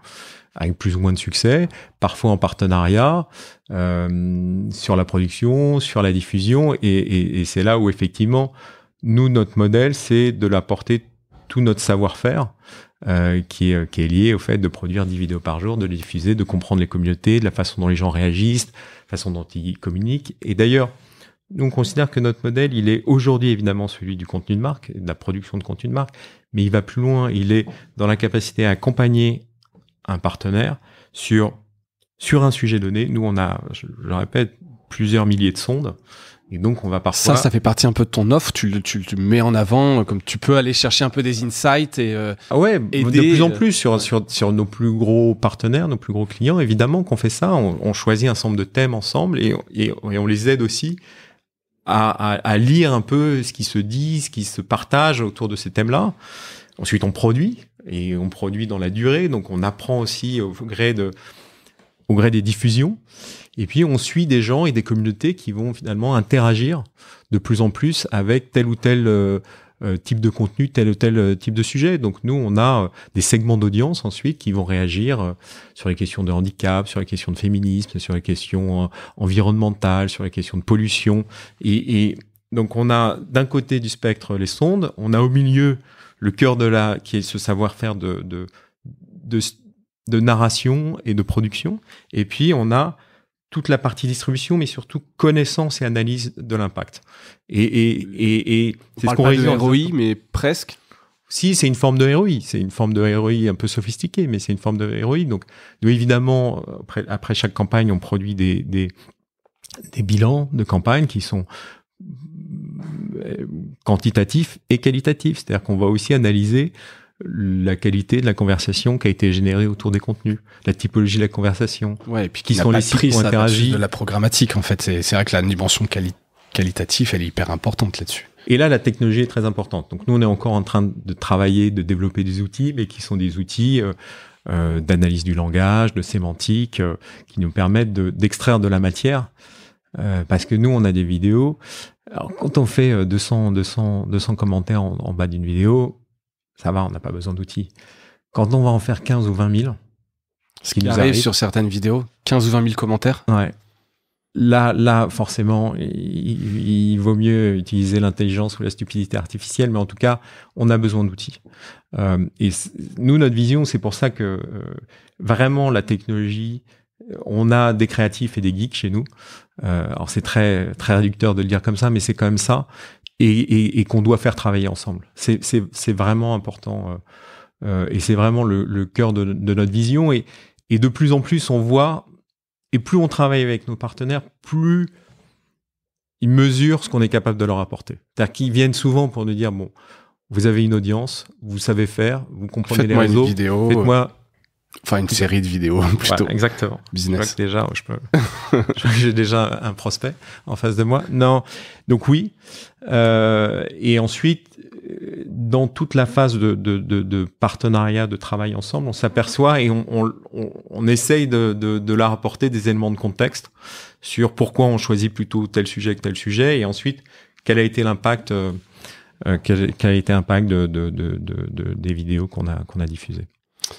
avec plus ou moins de succès, parfois en partenariat, sur la production, sur la diffusion, et c'est là où effectivement nous, notre modèle, c'est de l'apporter tout notre savoir-faire qui est lié au fait de produire 10 vidéos par jour, de les diffuser, de comprendre les communautés, de la façon dont les gens réagissent, la façon dont ils communiquent. Et d'ailleurs, nous, on considère que notre modèle, il est aujourd'hui évidemment celui du contenu de marque, de la production de contenu de marque, mais il va plus loin. Il est dans la capacité à accompagner un partenaire sur un sujet donné. Nous, on a, je le répète, plusieurs milliers de sondes. Et donc, on va parfois... Ça fait partie un peu de ton offre. Tu le mets en avant, comme tu peux aller chercher un peu des insights et de plus en plus sur nos plus gros partenaires, nos plus gros clients. Évidemment qu'on fait ça. On choisit un certain nombre de thèmes ensemble et on les aide aussi à lire un peu ce qui se dit, ce qui se partage autour de ces thèmes-là. Ensuite, on produit dans la durée. Donc, on apprend aussi au gré des diffusions. Et puis, on suit des gens et des communautés qui vont finalement interagir de plus en plus avec tel ou tel type de contenu, tel ou tel type de sujet. Donc, nous, on a des segments d'audience ensuite qui vont réagir sur les questions de handicap, sur les questions de féminisme, sur les questions environnementales, sur les questions de pollution. Et donc, on a d'un côté du spectre les sondes, on a au milieu le cœur qui est ce savoir-faire de narration et de production. Et puis, on a toute la partie distribution, mais surtout connaissance et analyse de l'impact. Et c'est ce qu'on résume en ROI, mais presque. Si, c'est une forme de ROI. C'est une forme de ROI un peu sophistiquée, mais c'est une forme de ROI. Donc, nous, évidemment, après chaque campagne, on produit des bilans de campagne qui sont quantitatifs et qualitatifs. C'est-à-dire qu'on va aussi analyser la qualité de la conversation qui a été générée autour des contenus, la typologie de la conversation, et puis qui sont les sites qui ont interagi. De la programmatique, en fait, c'est vrai que la dimension qualitative, elle est hyper importante là-dessus. Et là, la technologie est très importante. Donc nous, on est encore en train de travailler, de développer des outils, mais qui sont des outils d'analyse du langage, de sémantique, qui nous permettent d'extraire de la matière, parce que nous, on a des vidéos. Alors, quand on fait 200 commentaires en bas d'une vidéo, ça va, on n'a pas besoin d'outils. Quand on va en faire 15 ou 20 000... Ce qui nous arrive sur certaines vidéos, 15 ou 20 000 commentaires. Ouais. Là, forcément, il vaut mieux utiliser l'intelligence ou la stupidité artificielle, mais en tout cas, on a besoin d'outils. Et nous, notre vision, c'est pour ça que vraiment la technologie, on a des créatifs et des geeks chez nous. Alors c'est très très réducteur de le dire comme ça, mais c'est quand même ça. Et qu'on doit faire travailler ensemble. C'est vraiment important et c'est vraiment le cœur de notre vision. Et de plus en plus, on voit, et plus on travaille avec nos partenaires, plus ils mesurent ce qu'on est capable de leur apporter. C'est-à-dire qu'ils viennent souvent pour nous dire, bon, vous avez une audience, vous savez faire, vous comprenez les réseaux, une vidéo, faites-moi... Enfin, une série de vidéos, plutôt. Voilà, exactement. Business. Je crois que j'ai déjà un prospect en face de moi. Non. Donc oui. Et ensuite, dans toute la phase de partenariat, de travail ensemble, on s'aperçoit et on essaye de leur apporter des éléments de contexte sur pourquoi on choisit plutôt tel sujet que tel sujet, et ensuite, quel a été l'impact, des vidéos qu'on a diffusées.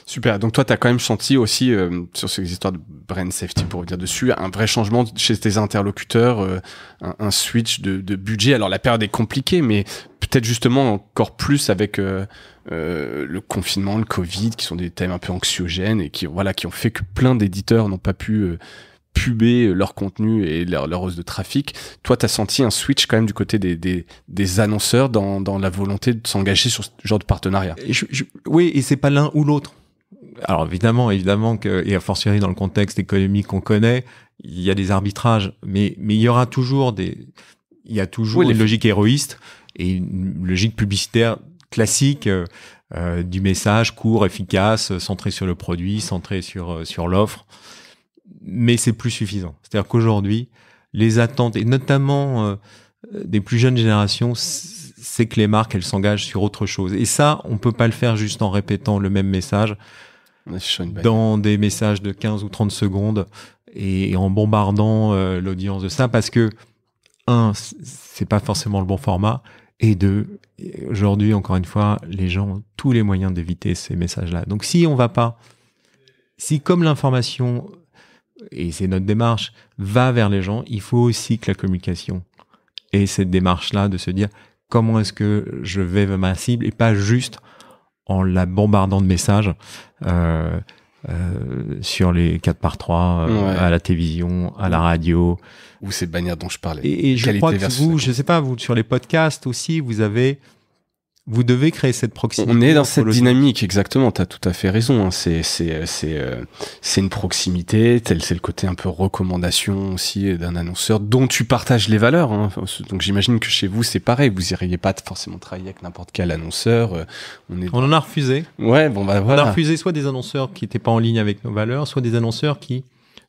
Super. Donc toi, tu as quand même senti aussi, sur ces histoires de brand safety, pour dire dessus, un vrai changement chez tes interlocuteurs, un switch de budget. Alors la période est compliquée, mais peut-être justement encore plus avec le confinement, le Covid, qui sont des thèmes un peu anxiogènes et qui ont fait que plein d'éditeurs n'ont pas pu puber leur contenu et leur hausse de trafic. Toi, tu as senti un switch quand même du côté des annonceurs dans la volonté de s'engager sur ce genre de partenariat. Oui, et c'est pas l'un ou l'autre. Alors évidemment que, et a fortiori dans le contexte économique qu'on connaît, il y a des arbitrages, mais il y aura toujours une logique héroïste et une logique publicitaire classique du message court, efficace, centré sur le produit, centré sur l'offre. Mais c'est plus suffisant. C'est-à-dire qu'aujourd'hui, les attentes, et notamment des plus jeunes générations, c'est que les marques, elles s'engagent sur autre chose. Et ça, on peut pas le faire juste en répétant le même message dans des messages de 15 ou 30 secondes et en bombardant l'audience de ça, parce que, c'est pas forcément le bon format, et deux, aujourd'hui, encore une fois, les gens ont tous les moyens d'éviter ces messages-là. Donc si comme l'information, et c'est notre démarche, va vers les gens, il faut aussi que la communication ait cette démarche-là de se dire comment est-ce que je vais vers ma cible, et pas juste en la bombardant de messages sur les 4x3, à la télévision, à la radio. Ou ces bannières dont je parlais. Et je crois que vous, je sais pas, vous, sur les podcasts aussi, vous devez créer cette proximité. On est dans cette dynamique, exactement. T'as tout à fait raison. Hein. C'est une proximité. C'est le côté un peu recommandation aussi d'un annonceur dont tu partages les valeurs. Hein. Donc j'imagine que chez vous c'est pareil. Vous iriez pas forcément travailler avec n'importe quel annonceur. On en a refusé. Ouais, bon bah voilà. On a refusé soit des annonceurs qui étaient pas en ligne avec nos valeurs, soit des annonceurs qui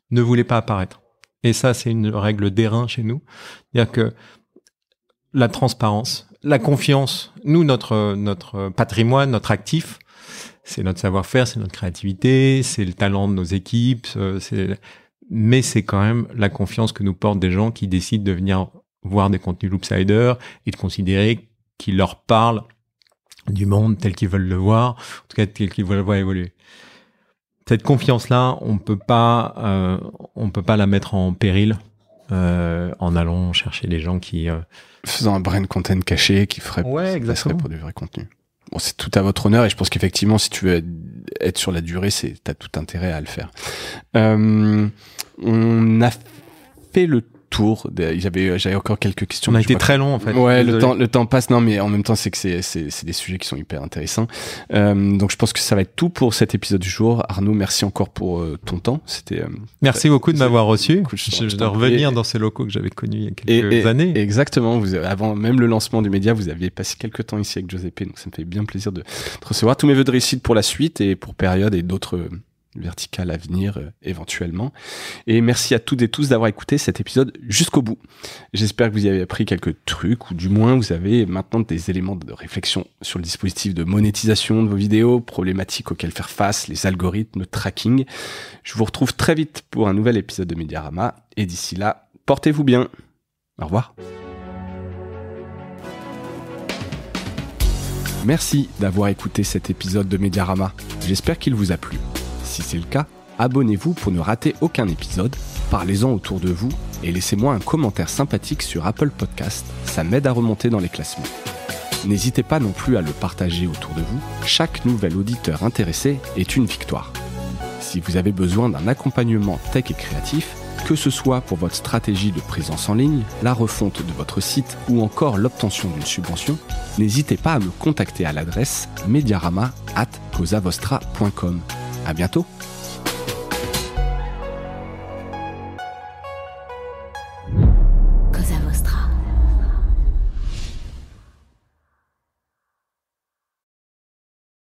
ne voulaient pas apparaître. Et ça, c'est une règle d'airain chez nous. C'est-à-dire que la transparence, la confiance, nous, notre patrimoine, notre actif, c'est notre savoir-faire, c'est notre créativité, c'est le talent de nos équipes, mais c'est quand même la confiance que nous portent des gens qui décident de venir voir des contenus Loopsider et de considérer qu'ils leur parlent du monde tel qu'ils veulent le voir, en tout cas tel qu'ils veulent le voir évoluer. Cette confiance-là, on peut pas la mettre en péril en allant chercher des gens qui faisant un brain content caché qui ferait passerait pour du vrai contenu. Bon, c'est tout à votre honneur et je pense qu'effectivement, si tu veux être sur la durée, t'as tout intérêt à le faire. On a fait le tour. J'avais encore quelques questions. On a été très long en fait. Ouais, le temps passe. Non, mais en même temps, c'est que c'est des sujets qui sont hyper intéressants. Donc, je pense que ça va être tout pour cet épisode du jour. Arnaud, merci encore pour ton temps. Merci beaucoup de m'avoir reçu. Je dois revenir dans ces locaux que j'avais connus il y a quelques années. Exactement. Avant même le lancement du média, vous aviez passé quelques temps ici avec Giuseppe. Donc, ça me fait bien plaisir de te recevoir. Tous mes vœux de réussite pour la suite et pour Période et d'autres verticale à venir éventuellement. Et merci à toutes et tous d'avoir écouté cet épisode jusqu'au bout. J'espère que vous y avez appris quelques trucs ou du moins vous avez maintenant des éléments de réflexion sur le dispositif de monétisation de vos vidéos, problématiques auxquelles faire face, les algorithmes, le tracking. Je vous retrouve très vite pour un nouvel épisode de Mediarama et d'ici là, portez-vous bien. Au revoir. Merci d'avoir écouté cet épisode de Mediarama. J'espère qu'il vous a plu. Si c'est le cas, abonnez-vous pour ne rater aucun épisode, parlez-en autour de vous et laissez-moi un commentaire sympathique sur Apple Podcast, ça m'aide à remonter dans les classements. N'hésitez pas non plus à le partager autour de vous, chaque nouvel auditeur intéressé est une victoire. Si vous avez besoin d'un accompagnement tech et créatif, que ce soit pour votre stratégie de présence en ligne, la refonte de votre site ou encore l'obtention d'une subvention, n'hésitez pas à me contacter à l'adresse mediarama@causavostra.com. À bientôt.